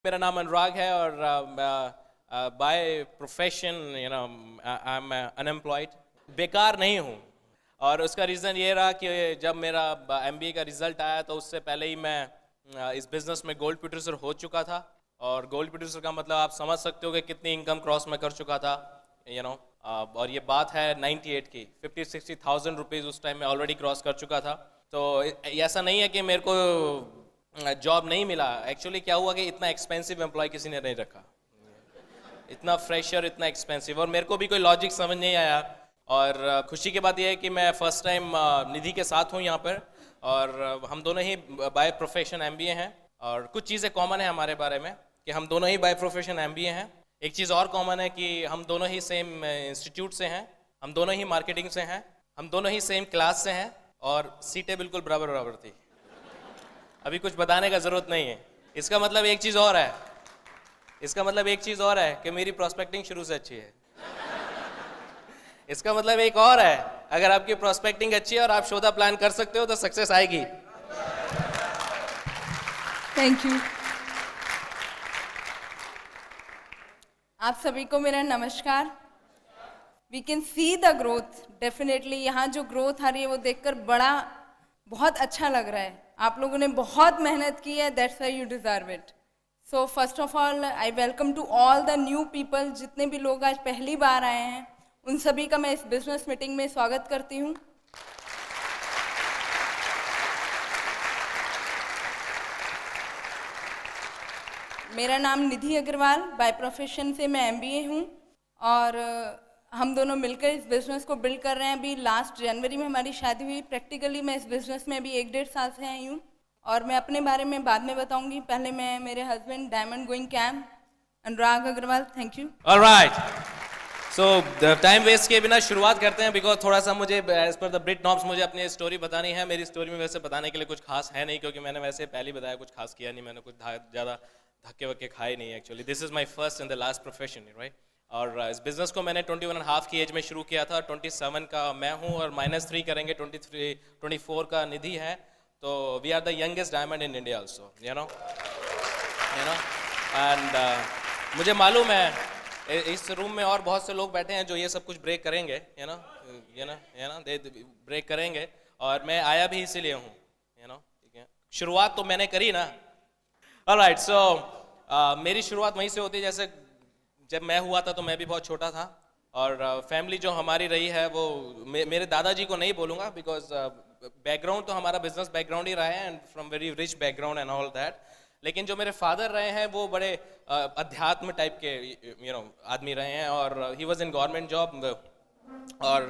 मेरा नाम अनुराग है और by profession I am unemployed, बेकार नहीं हूँ। और उसका रीज़न ये रहा कि जब मेरा एमबीए का रिज़ल्ट आया तो उससे पहले ही मैं इस बिज़नेस में गोल्ड प्रोड्यूसर हो चुका था। और गोल्ड प्रोड्यूसर का मतलब आप समझ सकते हो कि कितनी इनकम क्रॉस मैं कर चुका था, और ये बात है 98 की, 50-60,000 रुपीज़ उस टाइम में ऑलरेडी क्रॉस कर चुका था। तो ऐसा नहीं है कि मेरे को जॉब नहीं मिला। एक्चुअली क्या हुआ कि इतना एक्सपेंसिव एम्प्लॉय किसी ने नहीं रखा, इतना फ्रेशर, इतना एक्सपेंसिव, और मेरे को भी कोई लॉजिक समझ नहीं आया। और खुशी की बात यह है कि मैं फर्स्ट टाइम निधि के साथ हूँ यहाँ पर, और हम दोनों ही बाय प्रोफेशन एमबीए हैं। और कुछ चीज़ें कॉमन है हमारे बारे में कि हम दोनों ही बाय प्रोफेशन एमबीए हैं। एक चीज़ और कॉमन है कि हम दोनों ही सेम इंस्टीट्यूट से हैं, हम दोनों ही मार्केटिंग से हैं, हम दोनों ही सेम क्लास से हैं, और सीटें बिल्कुल बराबर बराबर थी। अभी कुछ बताने का ज़रूरत नहीं है। इसका मतलब एक चीज़ और है, इसका मतलब एक चीज़ और है कि मेरी प्रॉस्पेक्टिंग शुरू से अच्छी है। इसका मतलब एक और है, अगर आपकी प्रॉस्पेक्टिंग अच्छी है और आप शोधा प्लान कर सकते हो तो सक्सेस आएगी। Thank you. आप सभी को मेरा नमस्कार। We can see the growth, definitely यहाँ जो ग्रोथ आ रही है वो देखकर बहुत अच्छा लग रहा है। आप लोगों ने बहुत मेहनत की है, that's why you deserve it. So first of all I welcome to all the new people. जितने भी लोग आज पहली बार आए हैं उन सभी का मैं इस बिजनेस मीटिंग में स्वागत करती हूँ। मेरा नाम निधि अग्रवाल, बाय प्रोफेशन से मैं एमबीए हूँ, और हम दोनों मिलकर इस बिज़नेस को बिल्ड कर रहे हैं। अभी लास्ट जनवरी में हमारी शादी हुई। प्रैक्टिकली मैं इस बिज़नेस में अभी 1-1.5 साल से आई हूँ, और मैं अपने बारे में बाद में बताऊंगी। पहले मैं मेरे husband diamond going camp Anurag Agarwal. Thank you. Alright, so time waste किए बिना शुरुआत करते हैं, बिकॉज थोड़ा सा मुझे एज पर द ब्रिट नॉर्म्स मुझे अपनी स्टोरी बतानी है। मेरी स्टोरी में वैसे बताने के लिए कुछ खास है नहीं, क्योंकि मैंने वैसे पहले ही बताया कुछ खास किया नहीं, मैंने कुछ ज़्यादा धक्के वक्के खाए नहीं। Actually this is my first and the last profession, right. और इस बिज़नेस को मैंने 21.5 की एज में शुरू किया था। 27 का मैं हूँ, और -3 करेंगे 24 का निधि है। तो we are the youngest diamond in India also, you know. And मुझे मालूम है इस रूम में और बहुत से लोग बैठे हैं जो ये सब कुछ ब्रेक करेंगे, दे ब्रेक करेंगे, और मैं आया भी इसीलिए हूँ, ठीक है। शुरुआत तो मैंने करी ना। ऑलराइट, सो मेरी शुरुआत वहीं से होती है जैसे जब मैं हुआ था तो मैं भी बहुत छोटा था। और फैमिली जो हमारी रही है वो मेरे दादाजी को नहीं बोलूँगा, बिकॉज बैकग्राउंड तो हमारा बिजनेस बैकग्राउंड ही रहा है, and from very rich background and all that. लेकिन जो मेरे फादर रहे हैं वो बड़े अध्यात्म टाइप के आदमी रहे हैं, और he was in government job. और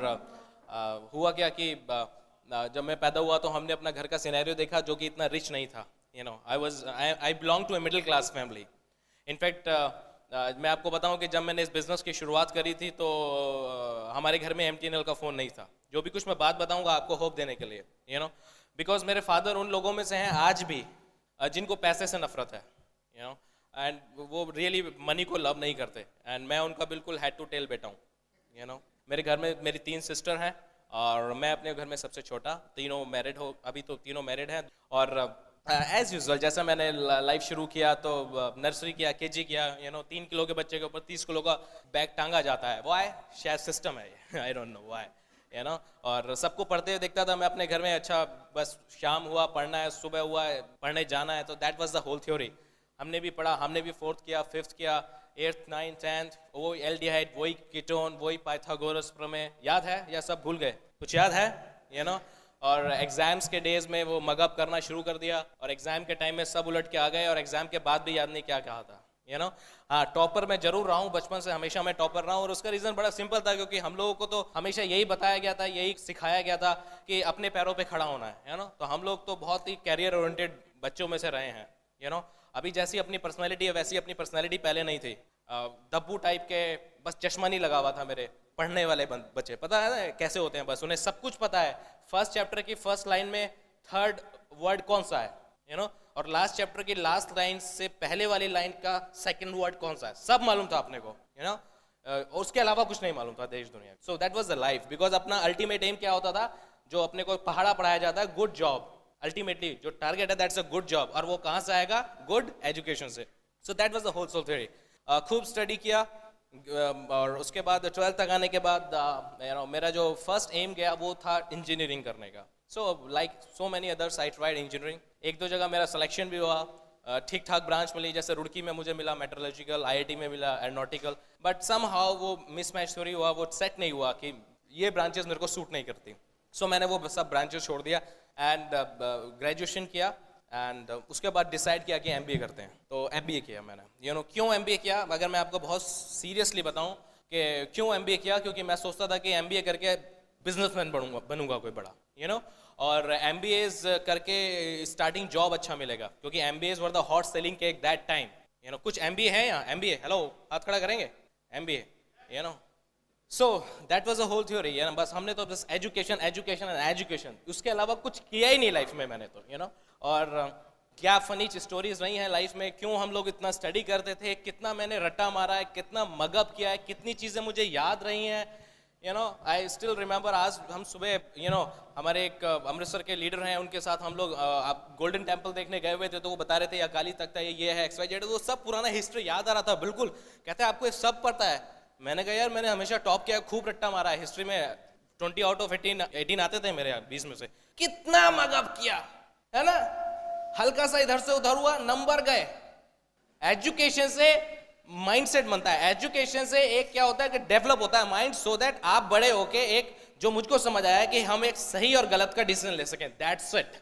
हुआ क्या कि जब मैं पैदा हुआ तो हमने अपना घर का सिनेरियो देखा जो कि इतना रिच नहीं था। I belong to a middle class family. In fact मैं आपको बताऊं कि जब मैंने इस बिज़नेस की शुरुआत करी थी तो हमारे घर में MTNL का फ़ोन नहीं था। जो भी कुछ मैं बात बताऊंगा आपको होप देने के लिए, बिकॉज मेरे फादर उन लोगों में से हैं आज भी जिनको पैसे से नफरत है, एंड वो रियली मनी को लव नहीं करते, एंड मैं उनका बिल्कुल हेड टू टेल बेटा हूँ। मेरे घर में मेरी 3 सिस्टर हैं, और मैं अपने घर में सबसे छोटा। तीनों मैरिड हो, अभी तो तीनों मैरिड हैं। और एज यूजुअल जैसा मैंने लाइफ शुरू किया तो नर्सरी किया, KG किया, 3 किलो के बच्चे के ऊपर 30 किलो का बैग टांगा जाता है। वाई? शायद सिस्टम है, आई डोंट नो वाई, और सबको पढ़ते हुए देखता था मैं अपने घर में। अच्छा, बस शाम हुआ पढ़ना है, सुबह हुआ है पढ़ने जाना है, तो that was the whole theory. हमने भी पढ़ा, हमने भी 4th किया, 5th किया, 8th 9th 10th, वही एल्डिहाइड, वही कीटोन, वही पाइथागोरस प्रमेय। याद है या सब भूल गए? कुछ याद है? और एग्जाम्स के डेज में वो मगअप करना शुरू कर दिया, और एग्जाम के टाइम में सब उलट के आ गए, और एग्जाम के बाद भी याद नहीं क्या कहा था। हाँ, टॉपर मैं जरूर रहा हूँ, बचपन से हमेशा मैं टॉपर रहा हूँ। और उसका रीज़न बड़ा सिंपल था, क्योंकि हम लोगों को तो हमेशा यही बताया गया था, यही सिखाया गया था कि अपने पैरों पे खड़ा होना है ना। तो हम लोग तो बहुत ही कैरियर ओरिएंटेड बच्चों में से रहे हैं। अभी जैसी अपनी पर्सनैलिटी है वैसी अपनी पर्सनैलिटी पहले नहीं थी। दब्बू टाइप के, बस चश्मा नहीं लगा हुआ था मेरे। पढ़ने वाले बच्चे पता है ना कैसे होते हैं, बस उन्हें सब कुछ पता है। फर्स्ट चैप्टर की फर्स्ट लाइन में 3rd वर्ड कौन सा है, और लास्ट चैप्टर की लास्ट लाइन से पहले वाली लाइन का 2nd वर्ड कौन सा है, सब मालूम था अपने को, उसके अलावा कुछ नहीं मालूम था देश दुनिया। सो that was the life, because अपना अल्टीमेट एम क्या होता था, जो अपने को पहाड़ा पढ़ाया जाता है, गुड जॉब। अल्टीमेटली जो टारगेट है दैट्स अ गुड जॉब, और वो कहाँ से आएगा? गुड एजुकेशन से। So that was the whole sole theory. खूब स्टडी किया, और उसके बाद 12th तक आने के बाद मेरा जो फर्स्ट एम गया वो था इंजीनियरिंग करने का। So like so many others I tried engineering. एक दो जगह मेरा सिलेक्शन भी हुआ, ठीक ठाक ब्रांच मिली, जैसे रुड़की में मुझे मिला मेट्रोलॉजिकल, आईआईटी में मिला एरोनॉटिकल, बट समहाउ वो मिसमैच थ्योरी हुआ, वो सेट नहीं हुआ कि ये ब्रांचेस मेरे को सूट नहीं करती। सो मैंने वो सब ब्रांचेस छोड़ दिया एंड ग्रेजुएशन किया, एंड उसके बाद डिसाइड किया कि एमबीए करते हैं। तो एमबीए किया मैंने। क्यों एमबीए किया, अगर मैं आपको बहुत सीरियसली बताऊं कि क्यों एमबीए किया, क्योंकि मैं सोचता था कि एमबीए करके बिजनेसमैन बनूंगा कोई बड़ा, और एमबीएज करके स्टार्टिंग जॉब अच्छा मिलेगा, क्योंकि MBAs were the hot selling cake that time. कुछ एमबीए है यहाँ, एमबीए, हेलो हाथ खड़ा करेंगे, MBA, so that was a whole theory, बस हमने तो बस एजुकेशन एजुकेशन एंड एजुकेशन, उसके अलावा कुछ किया ही नहीं लाइफ में मैंने तो, और क्या फनी स्टोरीज रही हैं लाइफ में, क्यों हम लोग इतना स्टडी करते थे, कितना मैंने रट्टा मारा है, कितना मगअप किया है, कितनी चीज़ें मुझे याद रही हैं, आई स्टिल रिमेंबर। आज हम सुबह हमारे एक अमृतसर के लीडर हैं, उनके साथ हम लोग गोल्डन टेम्पल देखने गए हुए थे, तो वो बता रहे थे अकाली तख्त है, ये है XYZ, वो सब पुराना हिस्ट्री याद आ रहा था बिल्कुल। कहते हैं आपको ये सब पता है? मैंने कहा यार मैंने हमेशा टॉप किया, खूब रट्टा मारा है हिस्ट्री में, 20 आउट ऑफ 18 आते थे मेरे 20 में से। कितना मगअप किया है ना, हल्का सा इधर से उधर हुआ, नंबर गए। एजुकेशन से माइंडसेट बनता है, एजुकेशन से एक क्या होता है कि डेवलप होता है माइंड, सो दैट आप बड़े होके एक जो मुझको समझ आया कि हम एक सही और गलत का डिसीजन ले सकें, दैट्स इट,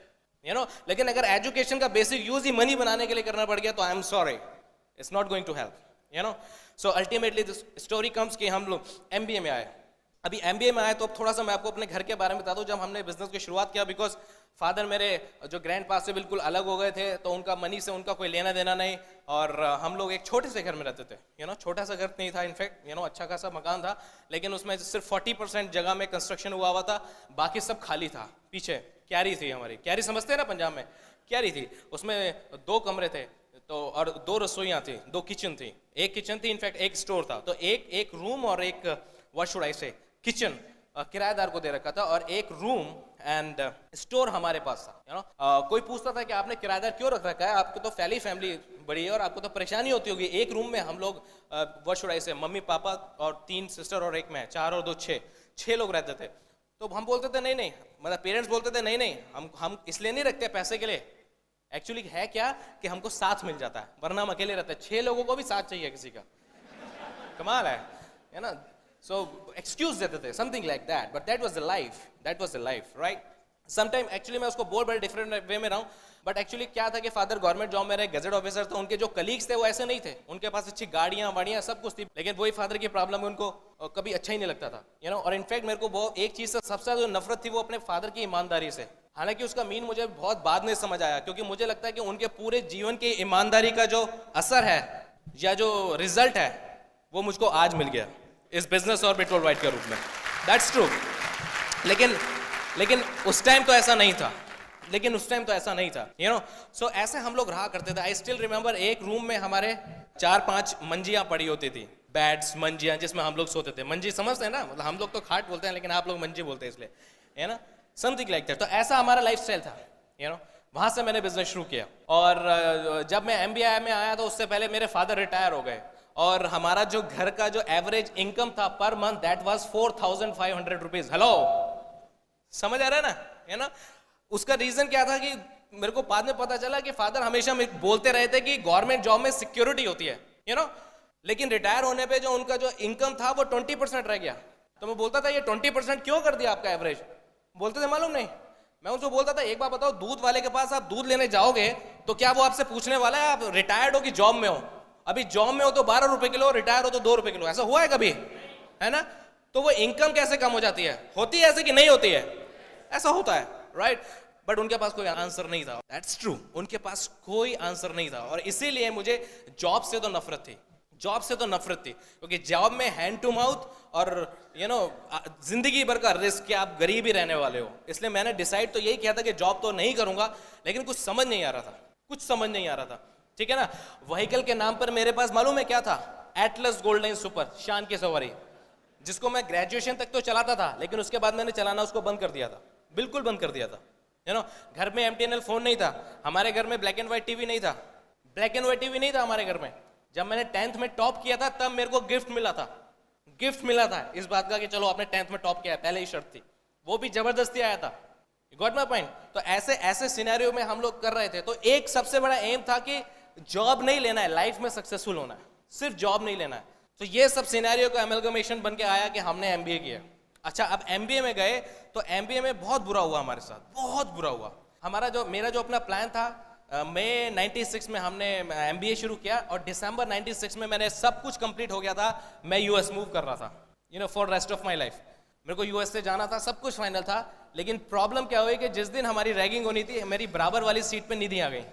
लेकिन अगर एजुकेशन का बेसिक यूज ही मनी बनाने के लिए करना पड़ गया तो I am sorry, it's not going to help, so ultimately this story comes कि हम लोग एमबीए में आए। अभी एमबीए में आए तो अब थोड़ा सा मैं आपको अपने घर के बारे में बता दूं। जब हमने बिजनेस की शुरुआत किया, बिकॉज फादर मेरे जो ग्रैंड पास से बिल्कुल अलग हो गए थे, तो उनका मनी से उनका कोई लेना देना नहीं, और हम लोग एक छोटे से घर में रहते थे, छोटा सा घर नहीं था, इनफैक्ट अच्छा खासा मकान था, लेकिन उसमें सिर्फ 40% जगह में कंस्ट्रक्शन हुआ था, बाकी सब खाली था। पीछे क्यारी थी हमारी, क्यारी समझते हैं ना पंजाब में, क्यारी थी, उसमें 2 कमरे थे, तो और 2 रसोइयाँ थी, 2 किचन थी, एक किचन थी, इनफैक्ट एक स्टोर था, तो एक रूम और एक व्हाट शुड आई से किचन किराएदार को दे रखा था, और एक रूम एंड स्टोर हमारे पास था। कोई पूछता था कि आपने किराएदार क्यों रख रखा है, आपको तो फैमिली बड़ी है और आपको तो परेशानी होती होगी। एक रूम में हम लोग व्हाट शुड आई से मम्मी पापा और 3 सिस्टर और एक मैं, 4 और 2 6 लोग रहते थे। तो हम बोलते थे नहीं, मतलब पेरेंट्स बोलते थे नहीं, हम इसलिए नहीं रखते पैसे के लिए, एक्चुअली है क्या कि हमको साथ मिल जाता है, वरना हम अकेले रहते हैं, 6 लोगों को भी साथ चाहिए किसी का, कमाल है ना। So excuse देते थे, something like that, but that was the life, right? Sometime actually मैं उसको बहुत बड़े डिफरेंट वे में रहा हूँ, बट एक्चुअली क्या था कि फादर गवर्नमेंट जॉब में रहे, गजेट ऑफिसर, तो उनके जो कलीग्स थे वो ऐसे नहीं थे, उनके पास अच्छी गाड़ियाँ वाड़ियाँ सब कुछ थी, लेकिन वही फादर की प्रॉब्लम उनको कभी अच्छा ही नहीं लगता था, और इनफैक्ट मेरे को बहुत एक चीज़ से सबसे ज़्यादा जो नफरत थी वो अपने फादर की ईमानदारी से। हालांकि उसका मीन मुझे बहुत बाद में समझ आया, क्योंकि मुझे लगता है कि उनके पूरे जीवन की ईमानदारी का जो असर है या जो रिजल्ट है वो मुझको आज मिल गया इस बिजनेस और पेट्रोल वाइट के रूप में, दैट्स ट्रू। लेकिन उस टाइम तो ऐसा नहीं था, सो ऐसे हम लोग रहा करते थे। आई स्टिल रिमेंबर एक रूम में हमारे 4-5 मंजियां पड़ी होती थी, बेड्स, मंजियां, जिसमें हम लोग सोते थे। मंजी समझते हैं ना, मतलब हम लोग तो खाट बोलते हैं लेकिन आप लोग मंजी बोलते हैं, इसलिए, है ना, समथिंग लाइक दैट। तो ऐसा हमारा लाइफस्टाइल था, वहां से मैंने बिजनेस शुरू किया। और जब मैं MBA में आया तो उससे पहले मेरे फादर रिटायर हो गए, और हमारा जो घर का जो एवरेज इनकम था per month, that was 4,500 rupees. Hello, समझ आ रहा है ना, है ना। उसका रीजन क्या था कि मेरे को बाद में पता चला कि फादर हमेशा बोलते रहे थे कि गवर्नमेंट जॉब में सिक्योरिटी होती है, लेकिन रिटायर होने पे जो उनका जो इनकम था वो 20% रह गया। तो मैं बोलता था ये 20% क्यों कर दिया आपका एवरेज, बोलते थे मालूम नहीं। मैं उनको बोलता था एक बात बताओ, दूध वाले के पास आप दूध लेने जाओगे तो क्या वो आपसे पूछने वाला है आप रिटायर्ड हो कि जॉब में हो? अभी जॉब में हो तो 12 रुपए किलो, रिटायर हो तो 2 रुपए किलो, ऐसा हुआ है कभी, है ना। तो वो इनकम कैसे कम हो जाती है, होती है ऐसे कि नहीं होती है, ऐसा होता है, राइट। बट उनके पास कोई आंसर नहीं था, दैट्स ट्रू, उनके पास कोई आंसर नहीं था। और इसीलिए मुझे जॉब से तो नफरत थी, क्योंकि जॉब में हैंड टू माउथ और जिंदगी भर का रिस्क कि आप गरीब ही रहने वाले हो। इसलिए मैंने डिसाइड तो यही किया था कि जॉब तो नहीं करूंगा, लेकिन कुछ समझ नहीं आ रहा था, ठीक है ना। व्हीकल के नाम पर मेरे पास मालूम है क्या था, एटलस गोल्ड लाइन सुपर, शान की सवारी, जिसको मैं ग्रेजुएशन तक तो चलाता था, लेकिन उसके बाद मैंने चलाना उसको बंद कर दिया था, बिल्कुल बंद कर दिया था। घर में MTNL फोन नहीं था, हमारे घर में ब्लैक एंड व्हाइट टीवी नहीं था, ब्लैक एंड व्हाइट टीवी नहीं था हमारे घर में। जब मैंने 10th में टॉप किया था तब मेरे को गिफ्ट मिला था, गिफ्ट मिला था इस बात का कि चलो आपने 10th में टॉप किया है, पहले ही शर्त थी, वो भी जबरदस्ती आया था। Got my point. तो ऐसे ऐसे सिनेरियो में हम लोग कर रहे थे। तो एक सबसे बड़ा एम था कि जॉब नहीं लेना है, लाइफ में सक्सेसफुल होना है, सिर्फ जॉब नहीं लेना है। तो ये सब सिनेरियो का एमलगमेशन बन के आया कि हमने एमबीए किया। अच्छा, अब एमबीए में गए तो एमबीए में बहुत बुरा हुआ हमारे साथ, बहुत बुरा हुआ। मेरा जो अपना प्लान था, मई 96 में हमने एमबीए शुरू किया और दिसंबर 96 में मैंने सब कुछ कंप्लीट हो गया था। मैं यूएस मूव कर रहा था, for rest of my life. मेरे को यूएस से जाना था, सब कुछ फाइनल था। लेकिन प्रॉब्लम क्या हुई कि जिस दिन हमारी रैगिंग होनी थी, मेरी बराबर वाली सीट पे निधि आ गई।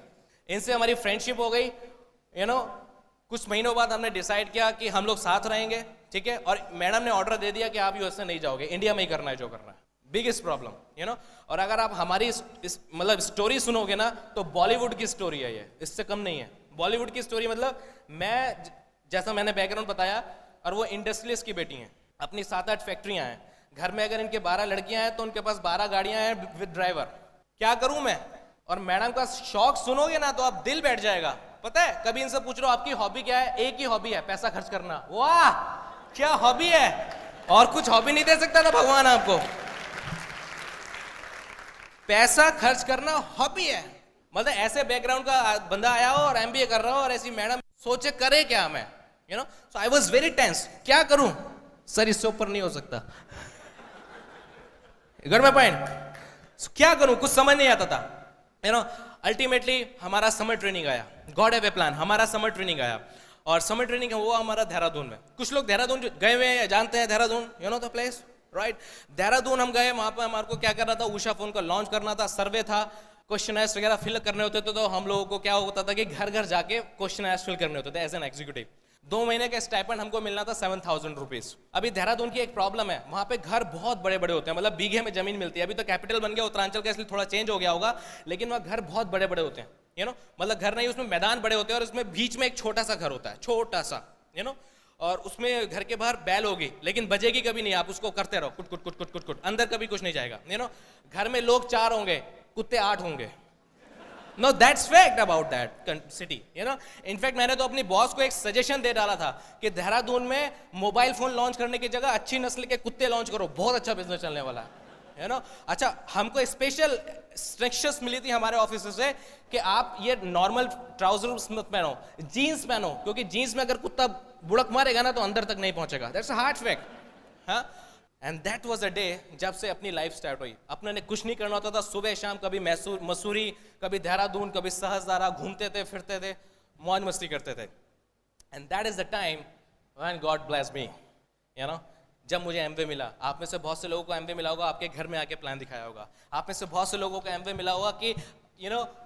इनसे हमारी फ्रेंडशिप हो गई। कुछ महीनों बाद हमने डिसाइड किया कि हम लोग साथ रहेंगे, ठीक है। और मैडम ने ऑर्डर दे दिया कि आप यूएस से नहीं जाओगे, इंडिया में ही करना है जो करना है। बिगेस्ट प्रॉब्लम, और अगर आप हमारी मतलब स्टोरी सुनोगे ना तो बॉलीवुड की स्टोरी है ये, इससे कम नहीं है। बॉलीवुड की स्टोरी मतलब मैं, जैसा मैंने बैकग्राउंड बताया, और वो इंडस्ट्रियलिस्ट की बेटी हैं, अपनी 7-8 फैक्ट्रियां हैं, घर में अगर इनके 12 लड़कियां हैं तो उनके पास 12 गाड़ियां हैं विद ड्राइवर। क्या करूं मैं? और मैडम का शौक सुनोगे ना तो आप दिल बैठ जाएगा। पता है, कभी इनसे पूछ लो आपकी हॉबी क्या है, एक ही हॉबी है, पैसा खर्च करना। वाह क्या हॉबी है, और कुछ हॉबी नहीं दे सकता था भगवान आपको। पैसा खर्च करना हॉबी है। मतलब ऐसे बैकग्राउंड का बंदा आया हो और एमबीए कर रहा हो और ऐसी मैडम सोचे करे क्या मैं, सो आई वाज वेरी टेंस। क्या करूं सर, इससे ऊपर नहीं हो सकता। Got my point. क्या करूं, कुछ समझ नहीं आता था। अल्टीमेटली हमारा समर ट्रेनिंग आया, गॉड हैव ए प्लान। हमारा समर ट्रेनिंग आया और समर ट्रेनिंग हुआ हमारा देहरादून में। कुछ लोग देहरादून गए हुए हैं, जानते हैं Dehradun, the place, right. Dehradun हम गए, वहां पर हमारे को क्या करना था, उषा फोन का लॉन्च करना था, सर्वे था, क्वेश्चन वगैरह फिल करने होते थे। तो हम लोगों को क्या होता था कि घर घर जाके क्वेश्चन फिल करने होते थे एज एन एग्जीक्यूटिव। 2 महीने का स्टाइपेंड हमको मिलना था 7,000 रुपीज। अभी देहरादून की एक प्रॉब्लम है, वहां पे घर बहुत बड़े बड़े होते हैं, मतलब बीघे में जमीन मिलती है। अभी तो कैपिटल बन गया उत्तरांचल का, इसलिए थोड़ा चेंज हो गया होगा, लेकिन वहाँ घर बहुत बड़े बड़े होते हैं। मतलब घर नहीं, उसमें मैदान बड़े होते हैं और उसमें बीच में एक छोटा सा घर होता है, छोटा सा, और उसमें घर के बाहर बैल होगी, लेकिन बजेगी कभी नहीं, आप उसको करते रहो, कुट कुट कुट कुट कुट कुट, अंदर कभी कुछ नहीं जाएगा। घर में लोग 4 होंगे, कुत्ते 8 होंगे। No, that's fact about that city, in fact मैंने तो अपनी बॉस को एक सजेशन दे डाला था कि देहरादून में मोबाइल फोन लॉन्च करने की जगह अच्छी नस्ल के कुत्ते लॉन्च करो, बहुत अच्छा बिजनेस चलने वाला है। अच्छा, हमको स्पेशल इंस्ट्रक्शंस मिली थी हमारे ऑफिस से कि आप ये नॉर्मल ट्राउजर्स मत पहनो, जीन्स पहनो, क्योंकि जीन्स में अगर कुत्ता बुड़क मारेगा ना तो अंदर तक नहीं पहुंचेगा। That's a hard fact. हाँ, and that was a day जब से अपनी लाइफ स्टार्ट हुई। अपने ने कुछ नहीं करना होता था, सुबह शाम कभी मसूरी, कभी देहरादून, कभी सहस्त्रधारा, घूमते थे, फिरते थे, मौज मस्ती करते थे। And that is the time when God bless me, जब मुझे एमवे मिला। आप में से बहुत से लोगों को एमवे मिला होगा, आपके घर में आके प्लान दिखाया होगा। आप में से बहुत से लोगों को एमवे मिला होगा कि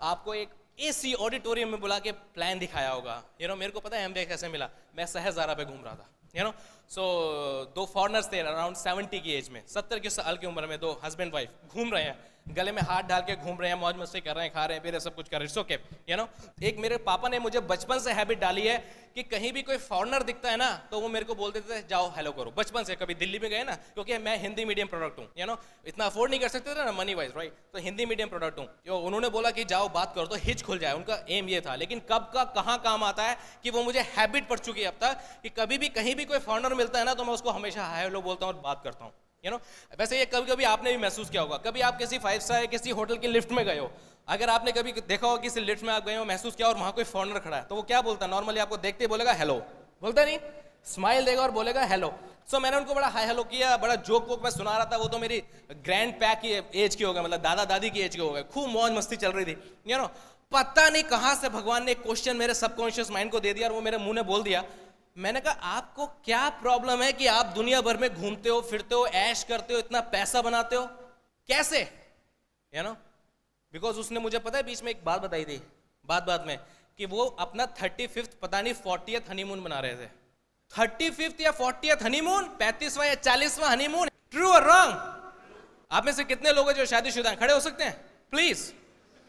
आपको एक एसी ऑडिटोरियम में बुला के प्लान दिखाया होगा। मेरे को पता है एमवे कैसे मिला। मैं सहस्त्रधारा पे घूम रहा था, सो 2 फॉरनर्स थे अराउंड 70 की एज में, 70 की साल की उम्र में, 2 हस्बैंड वाइफ घूम रहे हैं, गले में हाथ डाल के घूम रहे हैं, मौज मस्ती कर रहे हैं, खा रहे हैं, पी रहे हैं, सब कुछ कर रहे हैं। ओके, एक मेरे पापा ने मुझे बचपन से हैबिट डाली है कि कहीं भी कोई फॉरनर दिखता है ना तो वो मेरे को बोल देते थे जाओ हेलो करो। बचपन से कभी दिल्ली में गए ना, क्योंकि मैं हिंदी मीडियम प्रोडक्ट हूँ, इतना अफोर्ड नहीं कर सकते थे ना मनी वाइज, राइट। तो हिंदी मीडियम प्रोडक्ट हूँ। उन्होंने बोला कि जाओ बात करो तो हिच खुल जाए, उनका एम ये था। लेकिन कब का कहाँ काम आता है कि वो मुझे हैबिट पड़ चुकी है अब तक कि कभी भी कहीं भी कोई फॉरनर मिलता है ना तो मैं उसको हमेशा हाय हेलो बोलता हूँ और बात करता हूँ। वैसे ये कभी कभी आपने भी महसूस किया होगा, कभी आप किसी 5 स्टार किसी होटल की लिफ्ट में गए हो, अगर आपने कभी देखा हो किसी लिफ्ट में आप गए हो, महसूस किया और वहां कोई फॉरनर खड़ा है, तो वो क्या बोलता है? नॉर्मली आपको देखते ही बोलेगा हेलो, बोलता नहीं, स्माइल देगा और बोलेगा हेलो। सो मैंने उनको बड़ा हाय हेलो किया, बड़ा जोक वोक मैं सुना रहा था। वो तो मेरी ग्रैंड पैक की एज की हो गए, मतलब दादा दादी की एज के हो गए, खूब मौज मस्ती चल रही थी। पता नहीं कहां से भगवान ने एक क्वेश्चन मेरे सबकॉन्शियस माइंड को दे दिया और वो मेरे मुंह ने बोल दिया। मैंने कहा आपको क्या प्रॉब्लम है कि आप दुनिया भर में घूमते हो, फिरते हो, ऐश करते हो, इतना पैसा बनाते हो, कैसे? बिकॉज उसने मुझे पता है बीच में एक बात बताई थी, बात में, कि वो अपना 35th पता नहीं 40th हनीमून बना रहे थे। 35th या 40th हनीमून, 35वां या 40वां हनीमून, ट्रू और रॉन्ग? आप में से कितने लोग हैं जो शादीशुदा हैं? खड़े हो सकते हैं प्लीज?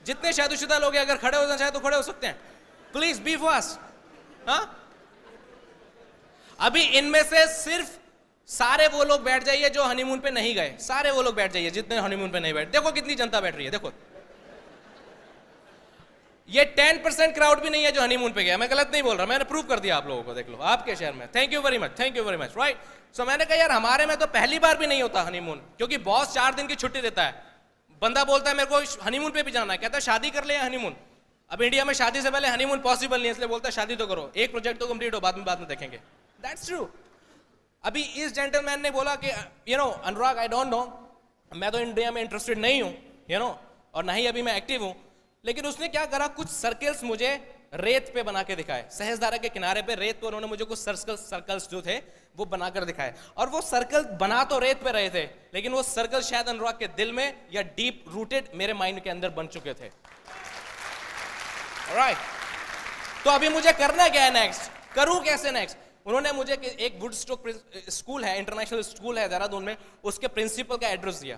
जितने शादीशुदा लोग हैं अगर खड़े होना चाहे तो खड़े हो सकते हैं, प्लीज बी फास्ट। हाँ, अभी इनमें से सिर्फ सारे वो लोग बैठ जाइए जो हनीमून पे नहीं गए, सारे वो लोग बैठ जाइए जितने हनीमून पे नहीं बैठे। देखो कितनी जनता बैठ रही है, देखो ये 10% क्राउड भी नहीं है जो हनीमून पे गया। मैं गलत नहीं बोल रहा, मैंने प्रूव कर दिया आप लोगों को, देख लो आपके शहर में। Thank you very much, thank you very much, right. So मैंने कहा यार हमारे में तो पहली बार भी नहीं होता हनीमून, क्योंकि बॉस 4 दिन की छुट्टी देता है। बंदा बोलता है मेरे को हनीमून पे भी जाना है, कहता है शादी कर ले हनीमून। अब इंडिया में शादी से पहले हनीमून पॉसिबल नहीं है, इसलिए बोलता है शादी तो करो, एक प्रोजेक्ट तो कंप्लीट हो, बाद में देखेंगे। That's true. अभी इस जेंटलमैन ने बोला कि you know Anurag I don't know, मैं तो इंडिया में इंटरेस्टेड नहीं हूं, यू नो, और ना ही अभी मैं एक्टिव हूं। लेकिन उसने क्या करा, कुछ सर्कल्स मुझे रेत पे बना के दिखाए, सहजधारा के किनारे पे रेत पे उन्होंने मुझे कुछ सर्कल्स जो थे वो बनाकर दिखाए। और वो सर्कल बना तो रेत पे रहे थे, लेकिन वो सर्कल शायद अनुराग के दिल में या डीप रूटेड मेरे माइंड के अंदर बन चुके थे। राइट, तो अभी मुझे करना क्या है नेक्स्ट, करूं कैसे नेक्स्ट। उन्होंने मुझे एक वुडस्टॉक स्कूल है, इंटरनेशनल स्कूल है देहरादून में, उसके प्रिंसिपल का एड्रेस दिया।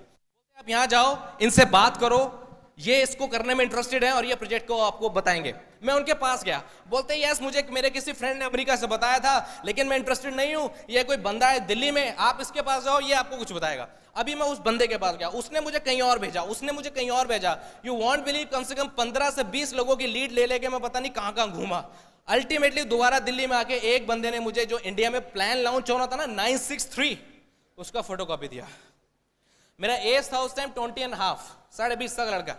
आप यहां जाओ, इनसे बात करो, ये इसको करने में इंटरेस्टेड है और ये प्रोजेक्ट को आपको बताएंगे। मैं उनके पास गया, बोलते यस मुझे मेरे किसी फ्रेंड ने अमेरिका से बताया था, लेकिन मैं इंटरेस्टेड नहीं हूं, ये कोई बंदा है दिल्ली में, आप इसके पास जाओ, ये आपको कुछ बताएगा। अभी मैं उस बंदे के पास गया, उसने मुझे कहीं और भेजा, उसने मुझे कहीं और भेजा। यू वॉन्ट बिलीव, कम से कम 15 से 20 लोगों की लीड ले लेके मैं पता नहीं कहां कहां घूमा। अल्टीमेटली दोबारा दिल्ली में आके एक बंदे ने मुझे जो इंडिया में प्लान लॉन्च होना था ना 963, उसका फोटो कॉपी दिया। मेरा एज था उस टाइम 20.5, 20.5 का लड़का,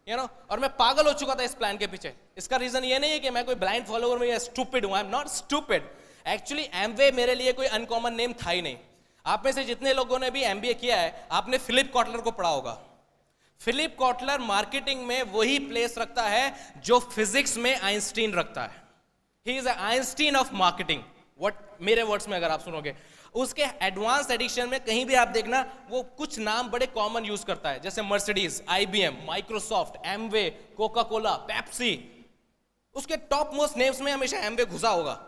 यू नो, और मैं पागल हो चुका था इस प्लान के पीछे। इसका रीजन ये नहीं है कि मैं कोई ब्लाइंड फॉलोअर में या स्टूपिड हूं, I am not stupid. Actually Amway मेरे लिए कोई अनकॉमन नेम था ही नहीं। आप में से जितने लोगों ने भी एमबीए किया है, आपने फिलिप कॉटलर को पढ़ा होगा। फिलिप कॉटलर मार्केटिंग में वही प्लेस रखता है जो फिजिक्स में आइंस्टीन रखता है। He is Einstein of marketing, what मेरे वर्ड्स में अगर आप सुनोगे। उसके एडवांस एडिशन में कहीं भी आप देखना, वो कुछ नाम बड़े कॉमन यूज करता है, जैसे Mercedes, IBM, Microsoft, Amway, Coca Cola, Pepsi. उसके टॉप मोस्ट नेम्स में हमेशा एमवे घुसा होगा,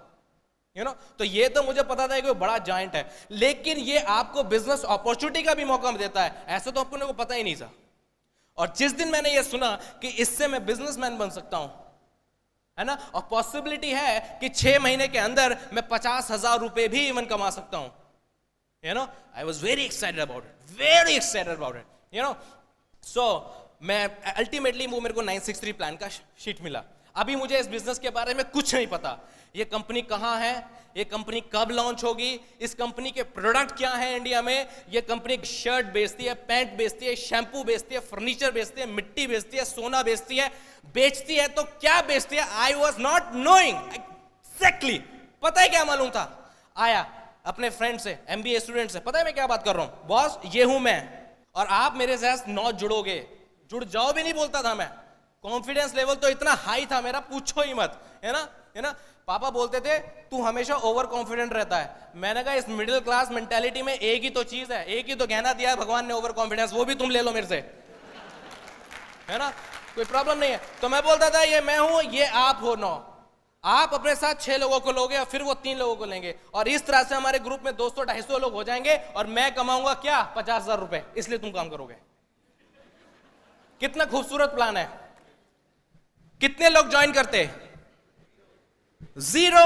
यू नो। तो ये तो मुझे पता था कि वो बड़ा जायंट है, लेकिन ये आपको बिजनेस अपॉर्चुनिटी का भी मौका देता है, ऐसा तो आपको पता ही नहीं था। और जिस दिन मैंने ये सुना कि इससे मैं बिजनेसमैन बन सकता हूं, है ना, और पॉसिबिलिटी है कि 6 महीने के अंदर मैं 50,000 रुपए भी इवन कमा सकता हूं, you know, I was very excited about it, very excited about it, you know. So मैं अल्टीमेटली वो मेरे को 963 प्लान का शीट मिला। अभी मुझे इस बिजनेस के बारे में कुछ नहीं पता, ये कंपनी कहां है, ये कंपनी कब लॉन्च होगी, इस कंपनी के प्रोडक्ट क्या है इंडिया में। ये कंपनी शर्ट बेचती है, पैंट बेचती है, शैम्पू बेचती है, फर्नीचर बेचती है, मिट्टी बेचती है, सोना बेचती है तो क्या बेचती है। I was not knowing exactly, पता है क्या मालूम था। आया अपने फ्रेंड से, एमबीए स्टूडेंट से, पता है मैं क्या बात कर रहा हूं, बॉस ये हूं मैं और आप मेरे साथ नॉट जुड़ोगे, जुड़ जाओ भी नहीं बोलता था मैं। कॉन्फिडेंस लेवल तो इतना हाई था मेरा, पूछो ही मत, है ना, है ना। पापा बोलते थे तू हमेशा ओवर कॉन्फिडेंट रहता है। मैंने कहा इस मिडिल क्लास मेंटालिटी में एक ही तो चीज है, एक ही तो गहना दिया है भगवान ने, ओवर कॉन्फिडेंस, वो भी तुम ले लो मेरे से, है ना, कोई प्रॉब्लम नहीं है। तो मैं बोलता था ये मैं हूं, ये आप हो, 9 आप अपने साथ 6 लोगों को लोगे और फिर वो 3 लोगों को लेंगे, और इस तरह से हमारे ग्रुप में 200-250 लोग हो जाएंगे और मैं कमाऊंगा क्या 50,000 रुपए, इसलिए तुम काम करोगे। कितना खूबसूरत प्लान है। कितने लोग ज्वाइन करते, 0,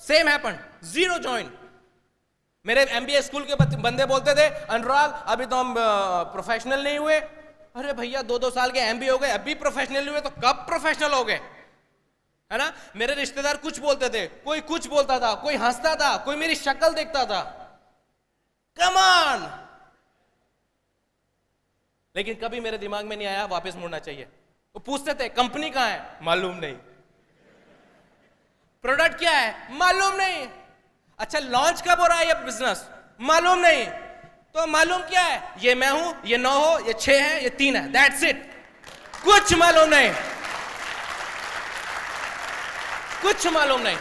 सेम हैपेंड, 0 ज्वाइन। मेरे एमबीए स्कूल के बंदे बोलते थे अनुराग अभी तो हम प्रोफेशनल नहीं हुए। अरे भैया 2-2 साल के एमबीए हो गए, अभी प्रोफेशनल हुए तो कब प्रोफेशनल हो गए, है ना। मेरे रिश्तेदार कुछ बोलते थे, कोई कुछ बोलता था, कोई हंसता था, कोई मेरी शक्ल देखता था, कम ऑन। लेकिन कभी मेरे दिमाग में नहीं आया वापस मुड़ना चाहिए। वो पूछते थे कंपनी कहां है, मालूम नहीं, प्रोडक्ट क्या है, मालूम नहीं, अच्छा लॉन्च कब हो रहा है ये बिजनेस, मालूम नहीं, तो मालूम क्या है, ये मैं हूं, ये 9 हो, ये 6 है, ये 3 है, दैट्स इट, कुछ मालूम नहीं, कुछ मालूम नहीं।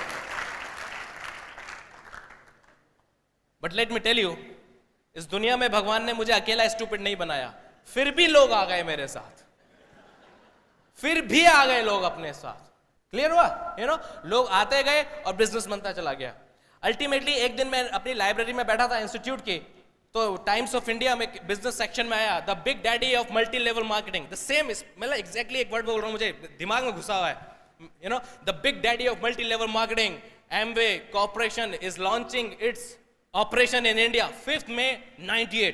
But let me tell you, इस दुनिया में भगवान ने मुझे अकेला स्टूपिड नहीं बनाया, फिर भी लोग आ गए मेरे साथ, फिर भी आ गए लोग अपने साथ। क्लियर हुआ, यू नो, लोग आते गए और बिजनेस बनता चला गया। अल्टीमेटली एक दिन मैं अपनी लाइब्रेरी में बैठा था इंस्टीट्यूट की, तो टाइम्स ऑफ इंडिया में बिजनेस सेक्शन में आया the big daddy of multi level marketing, the same, मतलब एग्जैक्टली एक वर्ड बोल रहा हूं, मुझे दिमाग में घुसा हुआ है, you know, the big daddy of multi level marketing, Amway corporation is launching its operation in India 5 May 98।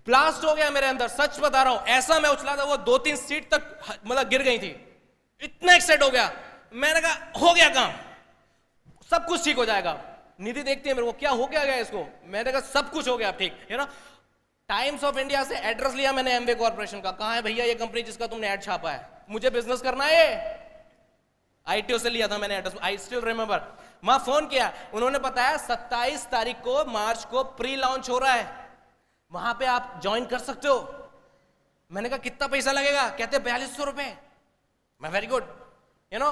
Blast हो गया मेरे अंदर, सच बता रहा हूं, ऐसा मैं उछला था वो 2-3 सीट तक मतलब गिर गई थी, इतना एक्साइट हो गया, मैंने कहा हो गया काम, सब कुछ ठीक हो जाएगा। निधि देखती है मेरे को, क्या हो क्या गया इसको, मैंने कहा सब कुछ हो गया ठीक है ना। टाइम्स ऑफ इंडिया से एड्रेस लिया मैंने एमवे कॉर्पोरेशन का, कहाँ है भैया ये कंपनी जिसका तुमने ऐड छापा है, मुझे बिजनेस करना है। आईटीओ से लिया था मैंने एड्रेस, आई स्टिल रिमेंबर। वहां फोन किया, उन्होंने बताया 27 तारीख को मार्च को प्री लॉन्च हो रहा है, वहां पे आप ज्वाइन कर सकते हो। मैंने कहा कितना पैसा लगेगा, कहते 4200 रुपए। मैं वेरी गुड, यू नो।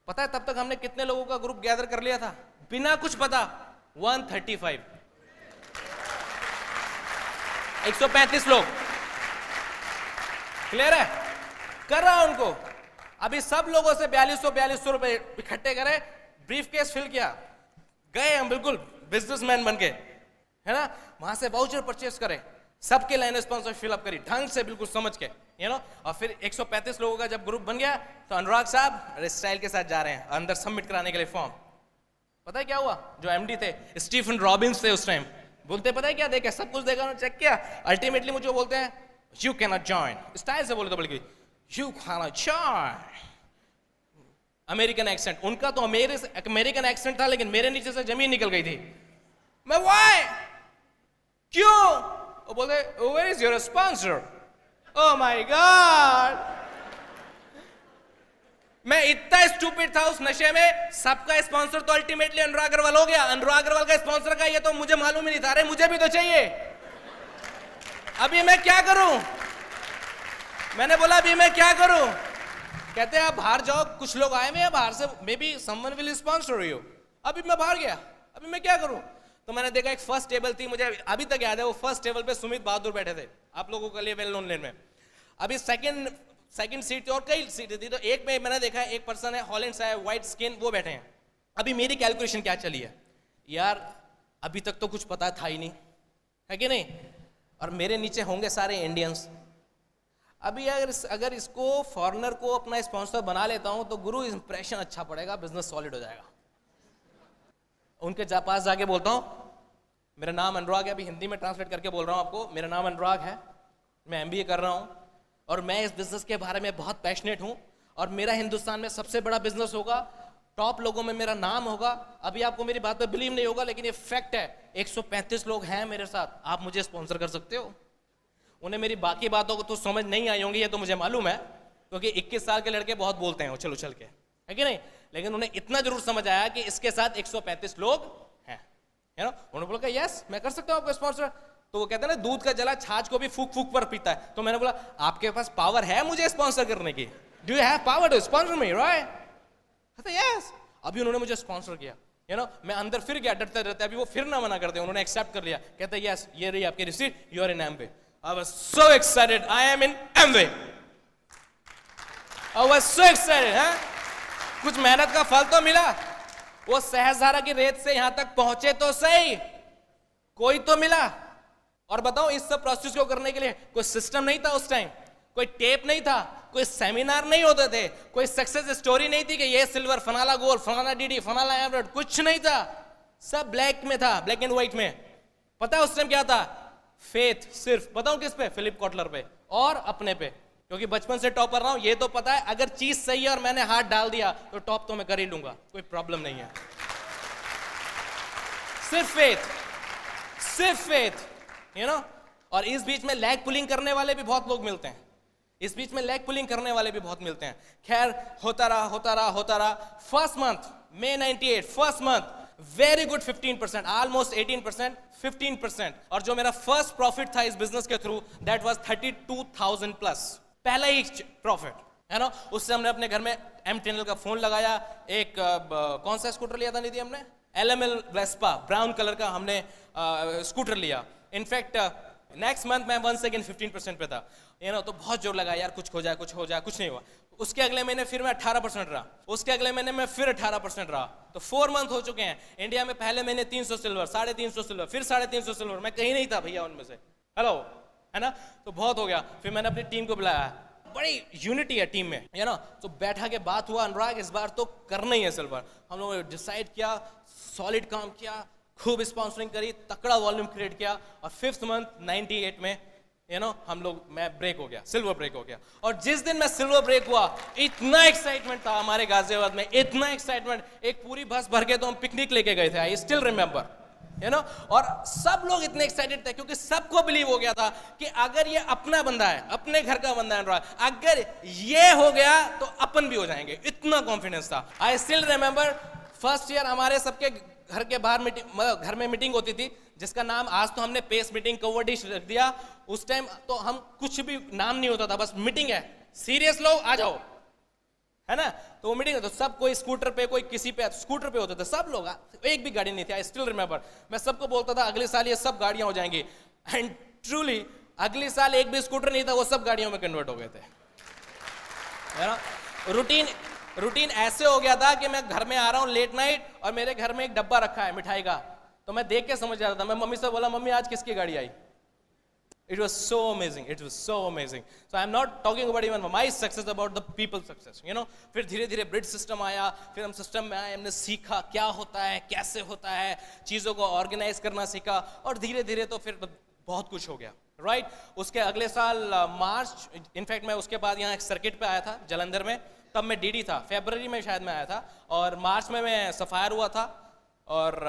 पता है तब तक हमने कितने लोगों का ग्रुप गैदर कर लिया था बिना कुछ पता, 135, 135 लोग। क्लियर है, कर रहा हूं उनको। अभी सब लोगों से 4200 रुपए इकट्ठे करे, ब्रीफ केस फिल किया, गए हम बिल्कुल बिजनेसमैन बन के, है ना। वहां से वाउचर परचेस करे, सबके लाइन स्पॉन्सर फिलअप करी ढंग से, बिल्कुल समझ के, यू नो। और फिर 135 लोगों का जब ग्रुप बन गया तो अनुराग साहब स्टाइल के साथ जा रहे हैं अंदर सबमिट कराने के लिए फॉर्म। पता है क्या हुआ, जो एमडी थे स्टीफन रॉबिन्स थे उस टाइम, बोलते पता है क्या, देखा सब कुछ देखा, चेक किया, अल्टीमेटली मुझे बोलते हैं you can not join, style से बोले तो बल्कि you can not join. American accent उनका, तो अमेरिकन एक्सेंट था, लेकिन मेरे नीचे से जमीन निकल गई थी। मैं व्हाई, क्यों, वो बोलते where is your sponsor. Oh my god, मैं इतना स्टूपिड था उस नशे में। सबका स्पॉन्सर तो अल्टीमेटली अनुराग अग्रवाल हो गया, अनुराग अग्रवाल का स्पॉन्सर का ये तो मुझे मालूम ही नहीं था। अरे मुझे भी तो चाहिए, अभी मैं क्या करूं। मैंने बोला अभी मैं क्या करूं, कहते हैं आप बाहर जाओ, कुछ लोग आए हुए बाहर से, may be someone will sponsor you. अभी मैं बाहर गया, अभी मैं क्या करूं। तो मैंने देखा एक फर्स्ट टेबल थी, मुझे अभी तक याद है, वो फर्स्ट टेबल पे सुमित बहादुर बैठे थे, आप लोगों के लिए वेल नोन लेन में। अभी सेकंड सीट थी और कई सीटें थी, तो एक में मैंने देखा एक पर्सन है हॉलैंड से है, व्हाइट स्किन, वो बैठे हैं। अभी मेरी कैलकुलेशन क्या चली है यार, अभी तक तो कुछ पता था ही नहीं, है कि नहीं, और मेरे नीचे होंगे सारे इंडियंस। अभी अगर इसको फॉरेनर को अपना स्पॉन्सर बना लेता हूं तो गुरु इंप्रेशन अच्छा पड़ेगा, बिजनेस सॉलिड हो जाएगा। उनके पास जाके बोलता हूं मेरा नाम अनुराग है, अभी हिंदी में ट्रांसलेट करके बोल रहा हूं आपको, मेरा नाम अनुराग है, मैं एमबीए कर रहा हूं और मैं इस बिजनेस के बारे में बहुत पैशनेट हूं और मेरा हिंदुस्तान में सबसे बड़ा बिजनेस होगा, टॉप लोगों में मेरा नाम होगा। अभी आपको मेरी बात पे बिलीव नहीं होगा, लेकिन ये फैक्ट है, 135 लोग हैं मेरे साथ, आप मुझे स्पॉन्सर कर सकते हो। उन्हें मेरी बाकी बातों को तो समझ नहीं आई होंगी, ये तो मुझे मालूम है, क्योंकि 21 साल के लड़के बहुत बोलते हैं उछल उछल के, है कि नहीं, लेकिन उन्हें इतना जरूर समझ आया कि इसके साथ 135 लोग हैं, है ना। उन्होंने बोला यस मैं कर सकता हूं आपको स्पॉन्सर। तो वो कहते हैं ना दूध का जला छाछ को भी फूक फूक पर पीता है। तो मैंने बोला आपके पास पावर है मुझे स्पॉन्सर करने की, do you have power to sponsor me, right. Yes, अभी उन्होंने मुझे स्पॉन्सर किया, यू नो। मैं अंदर फिर गया डरते डरते, अभी वो फिर ना मना करते, उन्होंने एक्सेप्ट कर लिया, कहते यस ये रही आपकी receipt, you are in Amway. I was so excited. I am in Amway. I was so excited, हाँ? कुछ मेहनत का फल तो मिला, वो सहजधारा की रेत से यहां तक पहुंचे तो सही, कोई तो मिला। और बताओ इस सब प्रोसेस को करने के लिए कोई सिस्टम नहीं था उस टाइम, कोई टेप नहीं था, कोई सेमिनार नहीं होते थे, कोई सक्सेस स्टोरी नहीं थी कि ये सिल्वर, फलाना गोल्ड, फलाना डीडी, फलाना एवरेट, कुछ नहीं था, सब ब्लैक में था, ब्लैक एंड व्हाइट में। पता है उस टाइम क्या था, फेथ सिर्फ, बताऊं किस पे, फिलिप कॉटलर पे और अपने पे, क्योंकि बचपन से टॉप कर रहा हूं, ये तो पता है अगर चीज सही है और मैंने हाथ डाल दिया तो टॉप तो मैं कर ही लूंगा, कोई प्रॉब्लम नहीं है। सिर्फ फेथ, यू नो। और इस बीच में लैग पुलिंग करने वाले भी बहुत लोग मिलते हैं, इस बीच में लैग पुलिंग करने वाले भी बहुत मिलते हैं। खैर होता रहा। First month May 98, first month very good 15%, almost 18%, 15%। और जो मेरा फर्स्ट प्रॉफिट था इस बिजनेस के थ्रू, दैट वाज 32,000 प्लस, पहला ही प्रॉफिट, है ना। उससे हमने अपने घर में M10 का फोन लगाया, एक कौन सा स्कूटर लिया था निधि हमने, LML वेस्पा ब्राउन कलर का हमने स्कूटर लिया। इनफैक्ट नेक्स्ट मंथ मैं वंस अगेन 15% पे था, यू नो। तो बहुत जोर लगा यार कुछ हो जाए, कुछ नहीं हुआ। उसके अगले महीने फिर मैं 18% रहा, उसके अगले महीने में फिर 18% रहा, तो 4 मंथ हो चुके हैं। इंडिया में पहले महीने 300 सिल्वर, 350 सिल्वर, फिर 350 सिल्वर, मैं कहीं नहीं था भैया उनमें से, हेलो, है ना। तो बहुत हो गया, फिर मैंने अपनी टीम को बुलाया, बड़ी यूनिटी है टीम में, है ना। तो बैठा के बात हुआ, अनुराग इस बार तो करना ही है सिल्वर। हम लोगों ने डिसाइड किया, सॉलिड काम किया, खूब स्पॉन्सरिंग करी, तकड़ा वॉल्यूम क्रिएट किया, और 5th मंथ 98 में हम लोग, मैं ब्रेक हो गया, सिल्वर ब्रेक हो गया। और जिस दिन मैं सिल्वर ब्रेक हुआ, इतना एक्साइटमेंट था हमारे गाजियाबाद में, इतना एक्साइटमेंट, एक पूरी बस भर के तो हम पिकनिक लेके गए थे, आई स्टिल रिमेंबर, और सब लोग इतने एक्साइटेड थे क्योंकि सबको बिलीव हो गया था कि अगर ये अपना बंदा है, अपने घर का बंदा है, अगर ये हो गया तो अपन भी हो जाएंगे, इतना कॉन्फिडेंस था। I still remember first year हमारे सबके घर के बाहर मीटिंग, घर में मीटिंग होती थी जिसका नाम आज तो हमने पेस मीटिंग कवर डिश रख दिया, उस टाइम तो हम कुछ भी नाम नहीं होता था, बस मीटिंग है, सीरियस लोग आ जाओ, है ना। तो वो मीटिंग तो सब कोई स्कूटर पे, कोई किसी पे, स्कूटर पे होते थे सब लोग, एक भी गाड़ी नहीं थी। आई स्टिल रिमेंबर, मैं सबको बोलता था अगले साल ये सब गाड़ियां हो जाएंगी, एंड ट्रूली अगले साल एक भी स्कूटर नहीं था, वो सब गाड़ियों में कन्वर्ट हो गए थे, है ना। रूटीन ऐसे हो गया था कि मैं घर में आ रहा हूँ लेट नाइट और मेरे घर में एक डब्बा रखा है मिठाई का, तो मैं देख के समझ जाता था। मैं मम्मी से बोला, मम्मी आज किसकी गाड़ी आई? It was so amazing, it was so amazing. So I'm not talking about even my success, about the people's success, फिर धीरे धीरे ब्रिज सिस्टम आया, फिर हम सिस्टम में आए, हमने सीखा क्या होता है, कैसे होता है, चीज़ों को ऑर्गेनाइज करना सीखा, और धीरे धीरे तो फिर बहुत कुछ हो गया, राइट। उसके अगले साल मार्च, इनफैक्ट मैं उसके बाद यहाँ एक सर्किट पे आया था जलंधर में, तब मैं डीडी था, फरवरी में शायद मैं आया था, और मार्च में मैं सफायर हुआ था, और